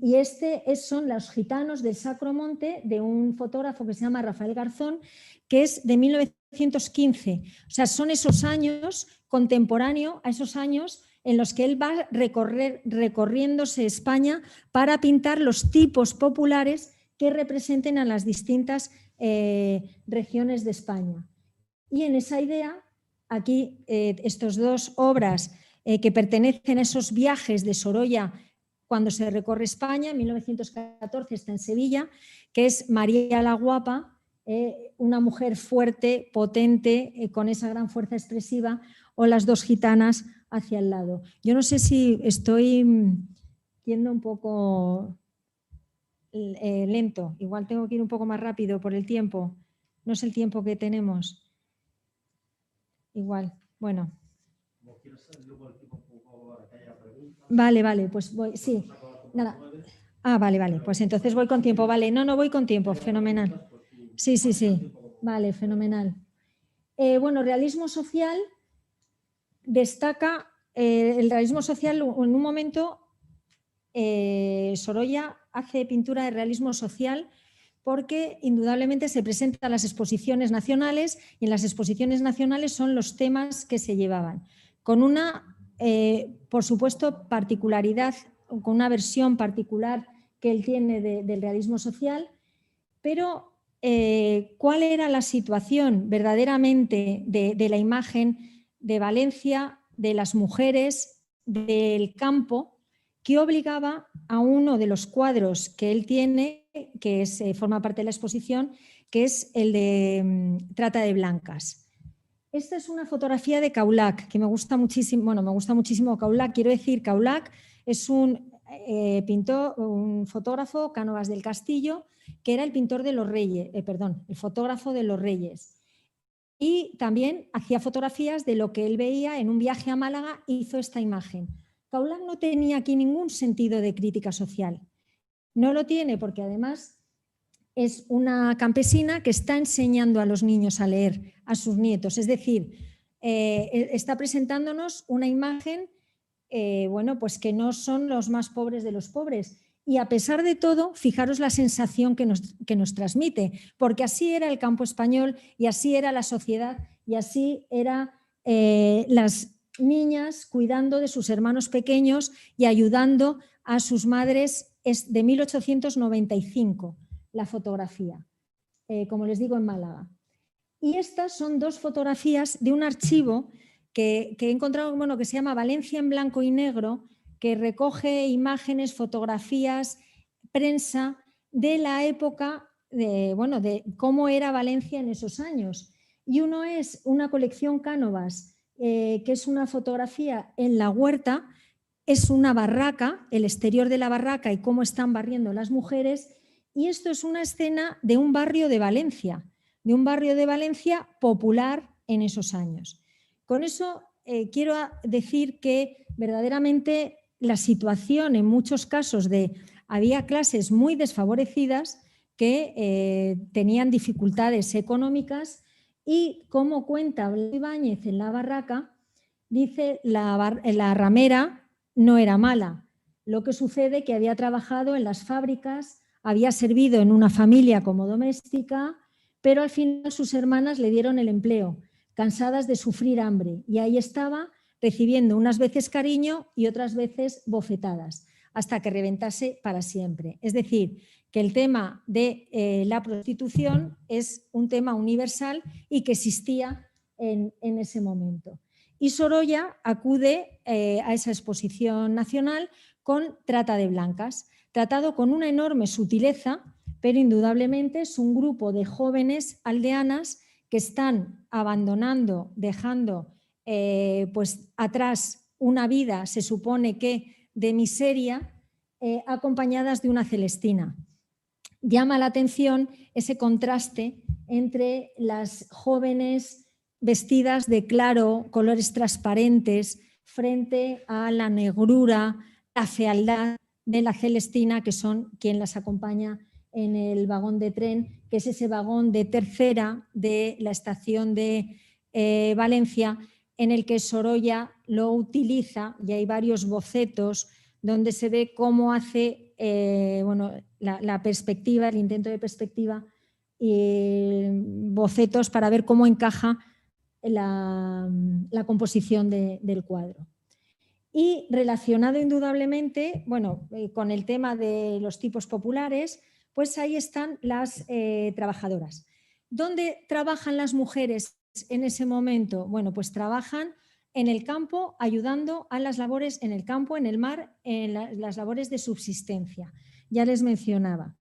S1: son Los gitanos del Sacro Monte, de un fotógrafo que se llama Rafael Garzón, que es de 1915. O sea, son esos años, contemporáneo a esos años en los que él va recorriéndose España para pintar los tipos populares que representen a las distintas regiones de España. Y en esa idea, aquí estas dos obras que pertenecen a esos viajes de Sorolla cuando se recorre España, en 1914 está en Sevilla, que es María la Guapa, una mujer fuerte, potente, con esa gran fuerza expresiva, o Las dos gitanas hacia el lado. Yo no sé si estoy yendo un poco lento, igual tengo que ir un poco más rápido por el tiempo, no es el tiempo que tenemos. Igual, bueno. Vale, pues voy, sí. Nada. Vale, pues entonces voy con tiempo, vale. No voy con tiempo, fenomenal. Sí. Vale, fenomenal. Bueno, realismo social destaca el realismo social en un momento. Sorolla hace pintura de realismo social porque indudablemente se presenta a las exposiciones nacionales y en las exposiciones nacionales son los temas que se llevaban, con una, por supuesto, particularidad, con una versión particular que él tiene del realismo social, pero ¿cuál era la situación verdaderamente de la imagen de Valencia, de las mujeres, del campo, que obligaba a uno de los cuadros que él tiene, que forma parte de la exposición, que es el de Trata de Blancas? Esta es una fotografía de Kaulac, que me gusta muchísimo. Bueno, me gusta muchísimo Kaulac. Quiero decir, Kaulac es un pintor, un fotógrafo, Cánovas del Castillo, que era el pintor de los reyes, el fotógrafo de los reyes. Y también hacía fotografías de lo que él veía en un viaje a Málaga, hizo esta imagen. Kaulac no tenía aquí ningún sentido de crítica social. No lo tiene porque además es una campesina que está enseñando a los niños a leer, a sus nietos. Es decir, está presentándonos una imagen bueno, pues que no son los más pobres de los pobres. Y a pesar de todo, fijaros la sensación que nos transmite, porque así era el campo español y así era la sociedad y así eran las niñas cuidando de sus hermanos pequeños y ayudando a sus madres. Es de 1895 la fotografía, como les digo, en Málaga. Y estas son dos fotografías de un archivo que he encontrado, bueno, que se llama Valencia en blanco y negro, que recoge imágenes, fotografías, prensa de la época, de cómo era Valencia en esos años. Y uno es una colección Cánovas, que es una fotografía en la huerta, es una barraca, el exterior de la barraca y cómo están barriendo las mujeres, y esto es una escena de un barrio de Valencia popular en esos años. Con eso quiero decir que verdaderamente la situación en muchos casos había clases muy desfavorecidas que tenían dificultades económicas y, como cuenta Blas Ibáñez en La barraca, dice la ramera no era mala. Lo que sucede es que había trabajado en las fábricas, había servido en una familia como doméstica, pero al final sus hermanas le dieron el empleo, cansadas de sufrir hambre, y ahí estaba recibiendo unas veces cariño y otras veces bofetadas, hasta que reventase para siempre. Es decir, que el tema de la prostitución es un tema universal y que existía en ese momento. Y Sorolla acude a esa exposición nacional con Trata de Blancas, tratado con una enorme sutileza, pero indudablemente es un grupo de jóvenes aldeanas que están abandonando, dejando pues atrás una vida, se supone que de miseria, acompañadas de una Celestina. Llama la atención ese contraste entre las jóvenes vestidas de claro, colores transparentes, frente a la negrura, la fealdad de la Celestina, que son quien las acompaña en el vagón de tren, que es ese vagón de tercera de la estación de Valencia, en el que Sorolla lo utiliza, y hay varios bocetos donde se ve cómo hace bueno, la perspectiva, el intento de perspectiva, bocetos para ver cómo encaja la composición del cuadro. Y relacionado indudablemente, bueno, con el tema de los tipos populares, pues ahí están las trabajadoras. ¿Dónde trabajan las mujeres en ese momento? Bueno, pues trabajan en el campo, ayudando a las labores en el campo, en el mar, en las labores de subsistencia. Ya les mencionaba.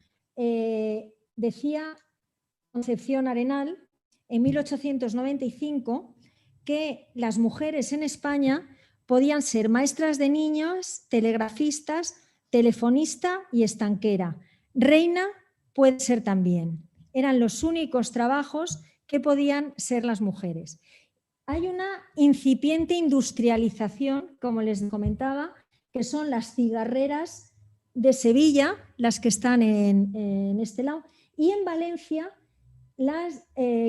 S1: Decía Concepción Arenal en 1895 que las mujeres en España podían ser maestras de niños, telegrafistas, telefonista y estanquera. Reina puede ser también. Eran los únicos trabajos que podían ser las mujeres. Hay una incipiente industrialización, como les comentaba, que son las cigarreras de Sevilla, las que están en este lado, y en Valencia la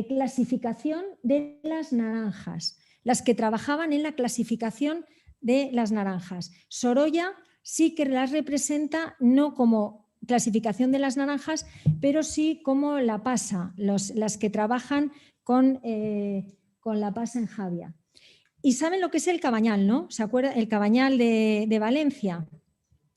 S1: clasificación de las naranjas, las que trabajaban en la clasificación de las naranjas. Sorolla sí que las representa no como clasificación de las naranjas, pero sí como la pasa, las que trabajan con la pasa en Javia. Y saben lo que es el Cabañal, ¿no? ¿Se acuerdan? El Cabañal de Valencia.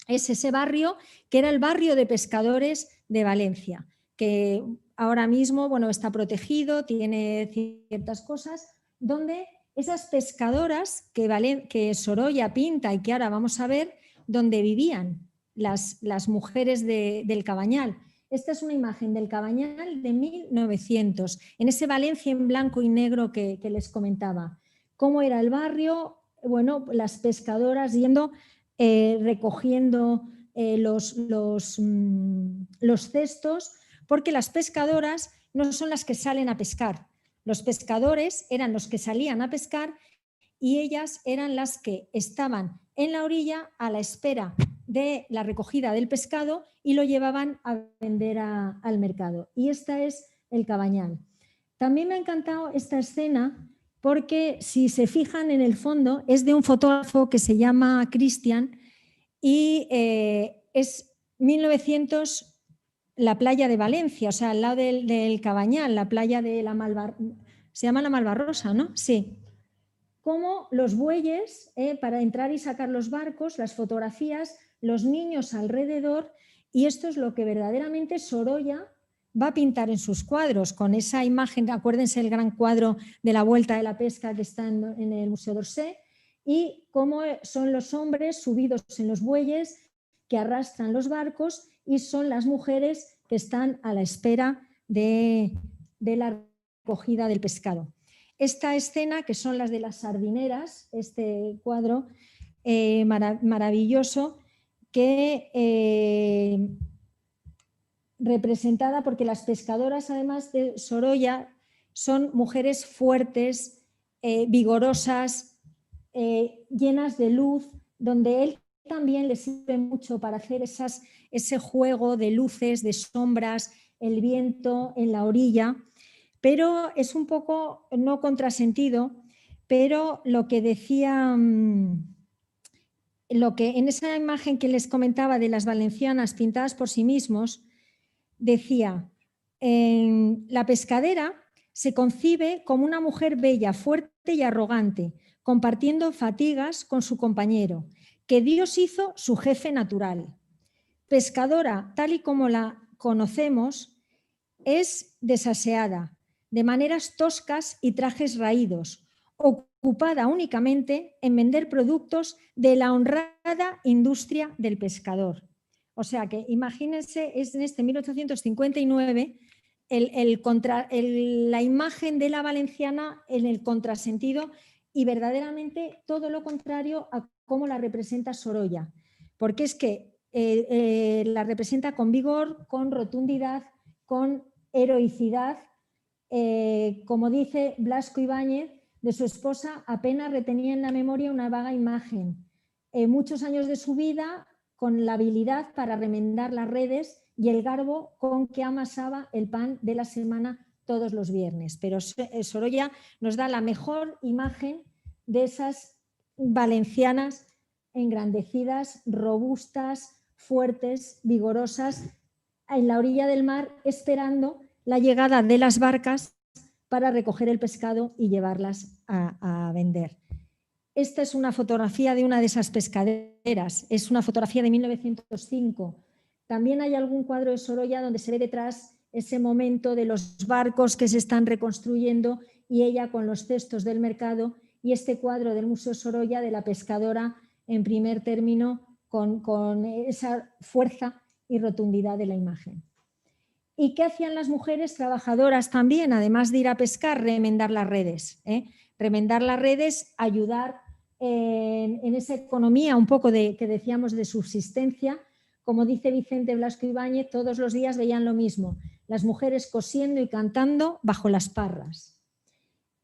S1: Es ese barrio que era el barrio de pescadores de Valencia, que ahora mismo, bueno, está protegido, tiene ciertas cosas, donde esas pescadoras que Sorolla pinta y que ahora vamos a ver, donde vivían las mujeres del Cabañal. Esta es una imagen del Cabañal de 1900, en ese Valencia en blanco y negro que les comentaba. ¿Cómo era el barrio? Bueno, las pescadoras yendo, recogiendo los cestos, porque las pescadoras no son las que salen a pescar. Los pescadores eran los que salían a pescar y ellas eran las que estaban en la orilla a la espera de la recogida del pescado y lo llevaban a vender al mercado. Y esta es el Cabañal. También me ha encantado esta escena porque, si se fijan en el fondo, es de un fotógrafo que se llama Cristian y es 1900, la playa de Valencia, o sea, al lado del Cabañal, la playa de la se llama la Malvarrosa, ¿no? Sí. Como los bueyes, para entrar y sacar los barcos, las fotografías, los niños alrededor, y esto es lo que verdaderamente Sorolla va a pintar en sus cuadros, con esa imagen. Acuérdense el gran cuadro de la Vuelta de la Pesca que está en el Museo d'Orsay, y cómo son los hombres subidos en los bueyes que arrastran los barcos, y son las mujeres que están a la espera de la recogida del pescado. Esta escena, que son las de las sardineras, este cuadro maravilloso, que representada porque las pescadoras, además de Sorolla, son mujeres fuertes, vigorosas, llenas de luz, donde él también le sirve mucho para hacer ese juego de luces, de sombras, el viento en la orilla, pero es un poco no contrasentido, pero lo que decía, lo que en esa imagen que les comentaba de las valencianas pintadas por sí mismos, decía, la pescadera se concibe como una mujer bella, fuerte y arrogante, compartiendo fatigas con su compañero, que Dios hizo su jefe natural. Pescadora, tal y como la conocemos, es desaseada, de maneras toscas y trajes raídos, ocupada únicamente en vender productos de la honrada industria del pescador. O sea que imagínense, es en este 1859 la imagen de la valenciana en el contrasentido, y verdaderamente todo lo contrario a cómo la representa Sorolla, porque es que la representa con vigor, con rotundidad, con heroicidad. Como dice Blasco Ibáñez, de su esposa apenas retenía en la memoria una vaga imagen. Muchos años de su vida con la habilidad para remendar las redes y el garbo con que amasaba el pan de la semana todos los viernes. Pero Sorolla nos da la mejor imagen de esas valencianas engrandecidas, robustas, fuertes, vigorosas, en la orilla del mar, esperando la llegada de las barcas para recoger el pescado y llevarlas a vender. Esta es una fotografía de una de esas pescaderas, es una fotografía de 1905. También hay algún cuadro de Sorolla donde se ve detrás ese momento de los barcos que se están reconstruyendo y ella con los cestos del mercado, y este cuadro del Museo Sorolla de la pescadora en primer término con esa fuerza y rotundidad de la imagen. ¿Y qué hacían las mujeres trabajadoras también, además de ir a pescar? Remendar las redes. Remendar las redes, ayudar en esa economía un poco que decíamos de subsistencia. Como dice Vicente Blasco Ibáñez, todos los días veían lo mismo, las mujeres cosiendo y cantando bajo las parras.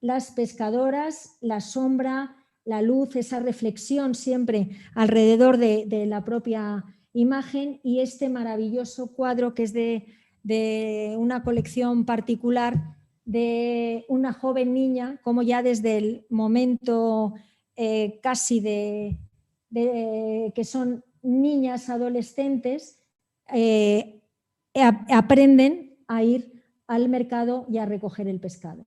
S1: Las pescadoras, la sombra, la luz, esa reflexión siempre alrededor de la propia imagen, y este maravilloso cuadro que es de una colección particular de una joven niña, como ya desde el momento casi que son niñas adolescentes, aprenden a ir al mercado y a recoger el pescado.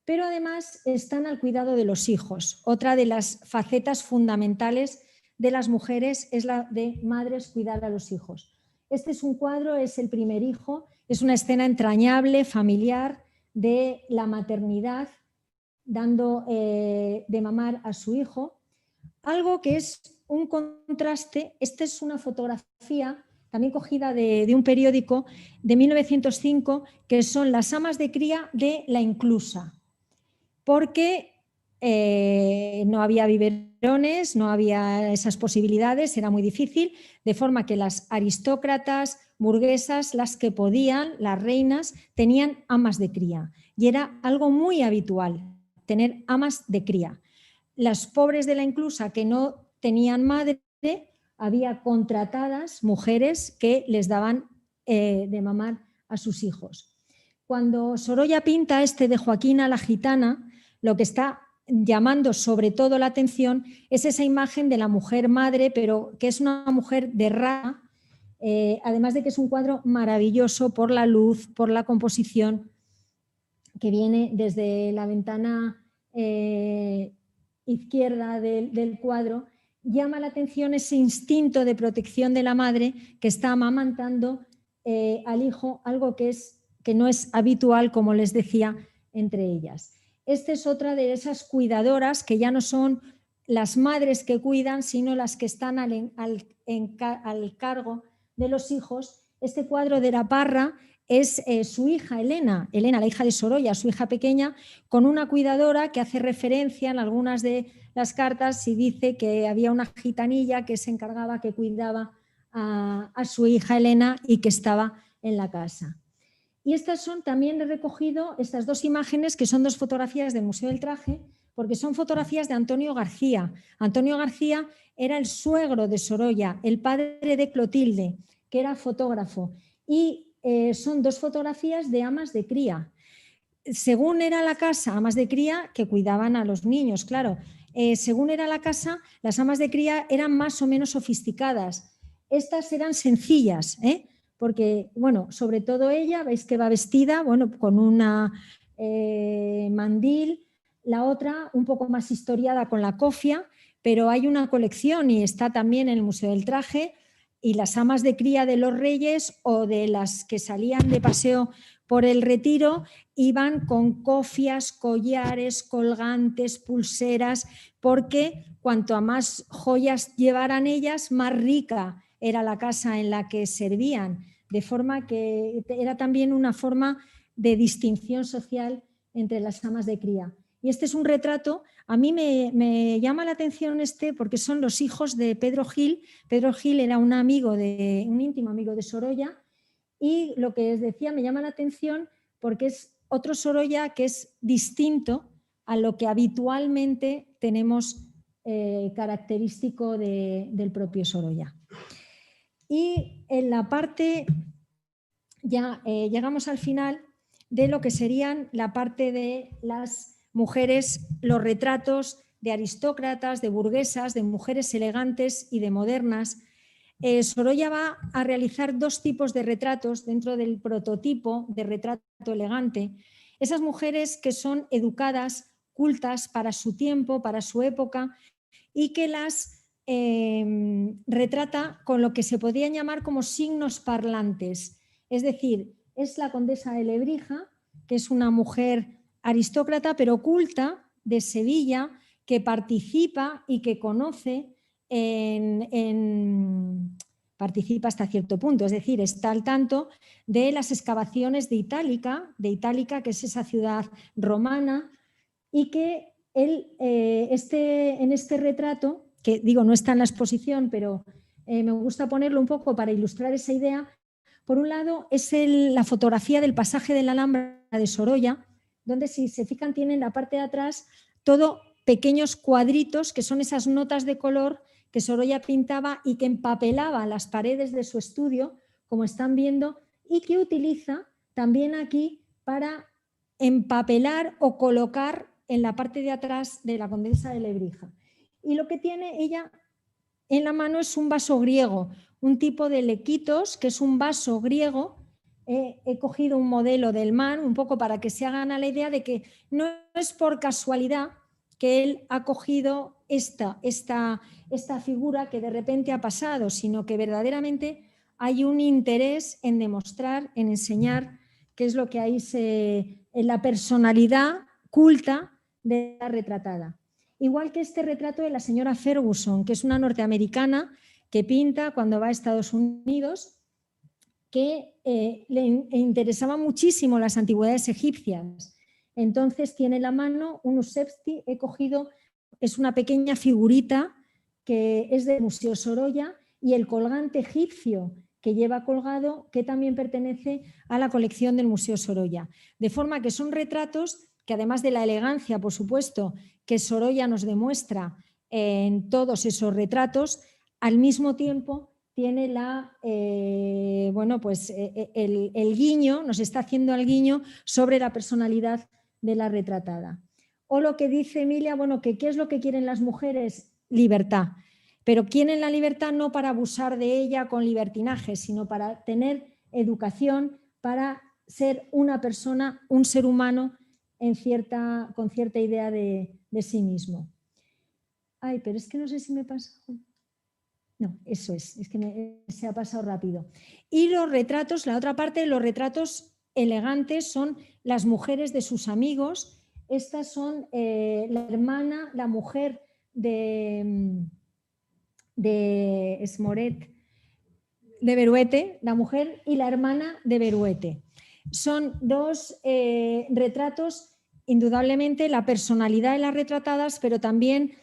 S1: Pero además están al cuidado de los hijos. Otra de las facetas fundamentales de las mujeres es la de madres cuidar a los hijos. Este es un cuadro, es el primer hijo, es una escena entrañable, familiar, de la maternidad, dando de mamar a su hijo. Algo que es un contraste, esta es una fotografía también cogida de un periódico de 1905, que son las amas de cría de La Inclusa, porque no había biberones, no había esas posibilidades, era muy difícil, de forma que las aristócratas burguesas, las que podían, las reinas, tenían amas de cría, y era algo muy habitual tener amas de cría. Las pobres de La Inclusa que no tenían madre, había contratadas mujeres que les daban de mamar a sus hijos. Cuando Sorolla pinta este de Joaquina la Gitana, lo que está llamando sobre todo la atención es esa imagen de la mujer madre, pero que es una mujer de raza, además de que es un cuadro maravilloso por la luz, por la composición, que viene desde la ventana izquierda del cuadro. Llama la atención ese instinto de protección de la madre que está amamantando al hijo, algo que no es habitual, como les decía, entre ellas. Esta es otra de esas cuidadoras que ya no son las madres que cuidan, sino las que están al cargo de los hijos. Este cuadro de la Parra es su hija Elena, la hija de Sorolla, su hija pequeña, con una cuidadora que hace referencia en algunas de las cartas y dice que había una gitanilla que se encargaba, que cuidaba a su hija Elena y que estaba en la casa. Y estas son, también he recogido estas dos imágenes, que son dos fotografías del Museo del Traje, porque son fotografías de Antonio García. Antonio García era el suegro de Sorolla, el padre de Clotilde, que era fotógrafo. Y son dos fotografías de amas de cría. Según era la casa, amas de cría que cuidaban a los niños, claro. Según era la casa, las amas de cría eran más o menos sofisticadas. Estas eran sencillas, porque, bueno, sobre todo ella, veis que va vestida, bueno, con una mandil, la otra un poco más historiada con la cofia, pero hay una colección y está también en el Museo del Traje, y las amas de cría de los reyes o de las que salían de paseo por el Retiro iban con cofias, collares, colgantes, pulseras, porque cuanto a más joyas llevaran ellas, más rica era la casa en la que servían, de forma que era también una forma de distinción social entre las amas de cría. Y este es un retrato, a mí me llama la atención porque son los hijos de Pedro Gil. Pedro Gil era un íntimo amigo de Sorolla, y lo que les decía me llama la atención porque es otro Sorolla que es distinto a lo que habitualmente tenemos característico del propio Sorolla. Y en la parte, ya llegamos al final de lo que serían la parte de las mujeres, los retratos de aristócratas, de burguesas, de mujeres elegantes y de modernas. Sorolla va a realizar dos tipos de retratos dentro del prototipo de retrato elegante. Esas mujeres que son educadas, cultas para su tiempo, para su época, y que las retrata con lo que se podrían llamar como signos parlantes. Es decir, es la condesa de Lebrija, que es una mujer aristócrata pero culta de Sevilla, que participa y que conoce participa hasta cierto punto, es decir, está al tanto de las excavaciones de Itálica, que es esa ciudad romana, y que él, en este retrato, que digo, no está en la exposición, pero me gusta ponerlo un poco para ilustrar esa idea. Por un lado, es la fotografía del pasaje de la Alhambra de Sorolla, donde, si se fijan, tiene en la parte de atrás todo pequeños cuadritos, que son esas notas de color que Sorolla pintaba y que empapelaba las paredes de su estudio, como están viendo, y que utiliza también aquí para empapelar o colocar en la parte de atrás de la condesa de Lebrija. Y lo que tiene ella en la mano es un vaso griego, un tipo de lequitos, que es un vaso griego. He cogido un modelo del man, un poco para que se hagan a la idea de que no es por casualidad que él ha cogido esta figura que de repente ha pasado, sino que verdaderamente hay un interés en demostrar, en enseñar qué es lo que hay en la personalidad culta de la retratada. Igual que este retrato de la señora Ferguson, que es una norteamericana que pinta cuando va a Estados Unidos, que le interesaba muchísimo las antigüedades egipcias. Entonces tiene en la mano un Usebsti, he cogido, es una pequeña figurita que es del Museo Sorolla, y el colgante egipcio que lleva colgado, que también pertenece a la colección del Museo Sorolla. De forma que son retratos que, además de la elegancia, por supuesto, que Sorolla nos demuestra en todos esos retratos, al mismo tiempo tiene el guiño, nos está haciendo el guiño sobre la personalidad de la retratada. O lo que dice Emilia, que ¿qué es lo que quieren las mujeres? Libertad. Pero quieren la libertad no para abusar de ella con libertinaje, sino para tener educación, para ser una persona, un ser humano con cierta idea de sí mismo. Ay, pero es que no sé si me pasa. No, eso es que se ha pasado rápido. Y los retratos, la otra parte, los retratos elegantes son las mujeres de sus amigos. Estas son la hermana, la mujer de Esmoret, de Beruete, la mujer y la hermana de Beruete. Son dos retratos, indudablemente la personalidad de las retratadas, pero también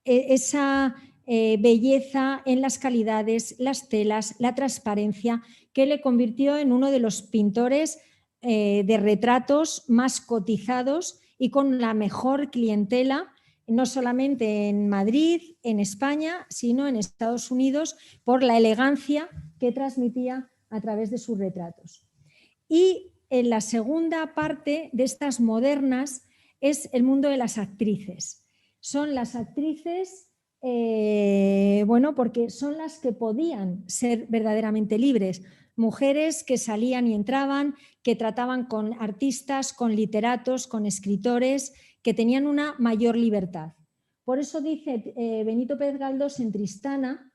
S1: esa belleza en las calidades, las telas, la transparencia, que le convirtió en uno de los pintores de retratos más cotizados y con la mejor clientela, no solamente en Madrid, en España, sino en Estados Unidos, por la elegancia que transmitía a través de sus retratos. Y en la segunda parte de estas modernas es el mundo de las actrices. Son las actrices, porque son las que podían ser verdaderamente libres. Mujeres que salían y entraban, que trataban con artistas, con literatos, con escritores, que tenían una mayor libertad. Por eso dice Benito Pérez Galdós en Tristana,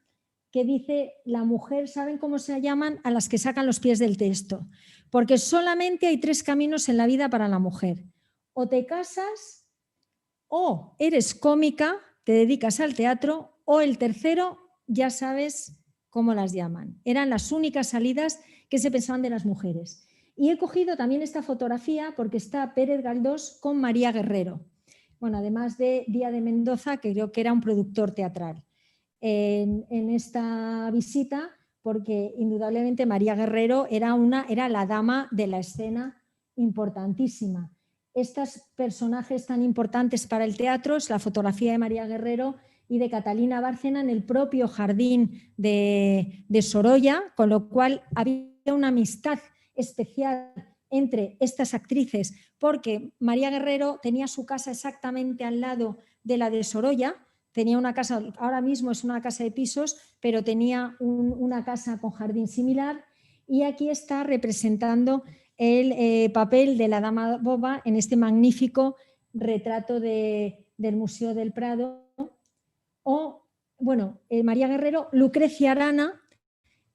S1: que dice, la mujer, ¿saben cómo se llaman? A las que sacan los pies del texto. Porque solamente hay 3 caminos en la vida para la mujer. O te casas, o eres cómica, te dedicas al teatro, o el tercero, ya sabes cómo las llaman. Eran las únicas salidas que se pensaban de las mujeres. Y he cogido también esta fotografía porque está Pérez Galdós con María Guerrero. Además de Díaz de Mendoza, que creo que era un productor teatral. En esta visita, porque indudablemente María Guerrero era la dama de la escena importantísima. Estos personajes tan importantes para el teatro es la fotografía de María Guerrero y de Catalina Bárcena en el propio jardín de Sorolla, con lo cual había una amistad especial entre estas actrices, porque María Guerrero tenía su casa exactamente al lado de la de Sorolla, tenía una casa, ahora mismo es una casa de pisos, pero tenía una casa con jardín similar, y aquí está representando el papel de la dama boba en este magnífico retrato del Museo del Prado. O, bueno, María Guerrero. Lucrecia Arana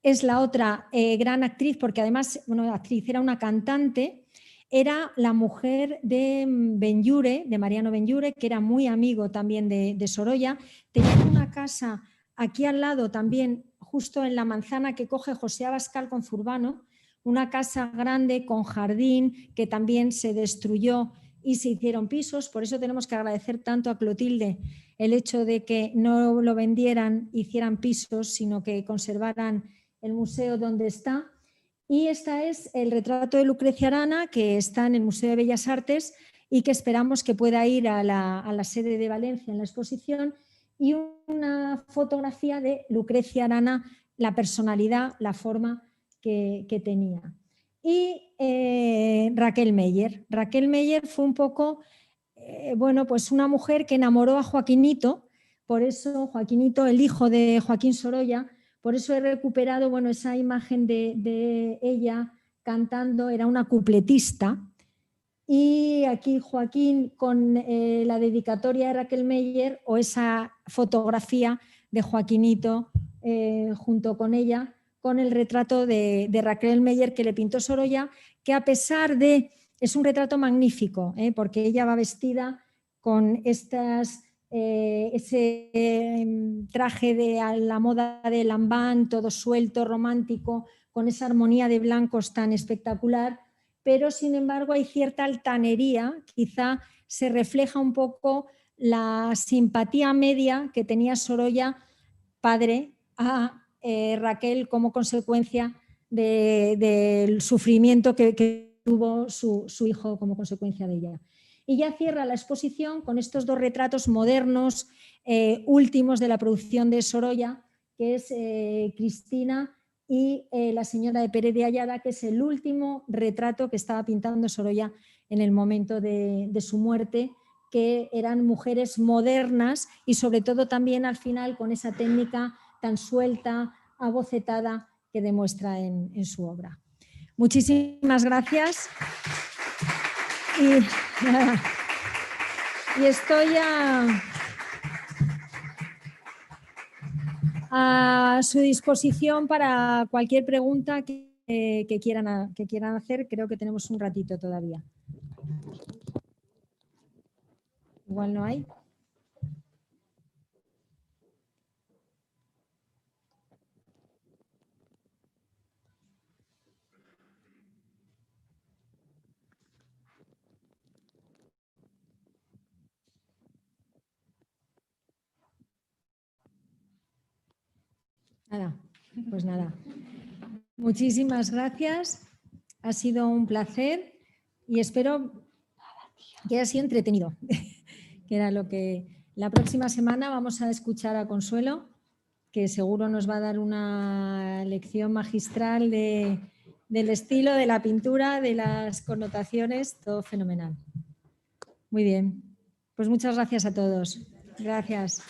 S1: es la otra gran actriz, porque además, bueno, actriz, era una cantante, era la mujer de Benlliure, de Mariano Benlliure, que era muy amigo también de Sorolla. Tenía una casa aquí al lado también, justo en la manzana que coge José Abascal con Zurbano, una casa grande con jardín que también se destruyó y se hicieron pisos. Por eso tenemos que agradecer tanto a Clotilde el hecho de que no lo vendieran, hicieran pisos, sino que conservaran el museo donde está. Y este es el retrato de Lucrecia Arana, que está en el Museo de Bellas Artes y que esperamos que pueda ir a la sede de Valencia en la exposición, y una fotografía de Lucrecia Arana, la personalidad, la forma que tenía. Y Raquel Meyer. Raquel Meyer fue un poco, bueno, pues una mujer que enamoró a Joaquinito, por eso Joaquinito, el hijo de Joaquín Sorolla. Por eso he recuperado, bueno, esa imagen de ella cantando, era una cupletista. Y aquí Joaquín con la dedicatoria de Raquel Meyer, o esa fotografía de Joaquinito junto con ella, con el retrato de Raquel Meyer que le pintó Sorolla, que a pesar de... Es un retrato magnífico, porque ella va vestida con ese traje de a la moda de Lambán, todo suelto, romántico, con esa armonía de blancos tan espectacular, pero sin embargo hay cierta altanería, quizá se refleja un poco la simpatía media que tenía Sorolla, padre, a Raquel, como consecuencia del sufrimiento que tuvo su hijo como consecuencia de ella. Y ya cierra la exposición con estos dos retratos modernos últimos de la producción de Sorolla, que es Cristina y la señora de Pérez de Ayala, que es el último retrato que estaba pintando Sorolla en el momento de su muerte, que eran mujeres modernas y sobre todo también al final con esa técnica tan suelta, abocetada, que demuestra en su obra. Muchísimas gracias. Y estoy a su disposición para cualquier pregunta que quieran hacer. Creo que tenemos un ratito todavía. Igual no hay. Nada, pues nada. Muchísimas gracias. Ha sido un placer y espero que haya sido entretenido, que era lo que... La próxima semana vamos a escuchar a Consuelo, que seguro nos va a dar una lección magistral del estilo, de la pintura, de las connotaciones, todo fenomenal. Muy bien, pues muchas gracias a todos. Gracias.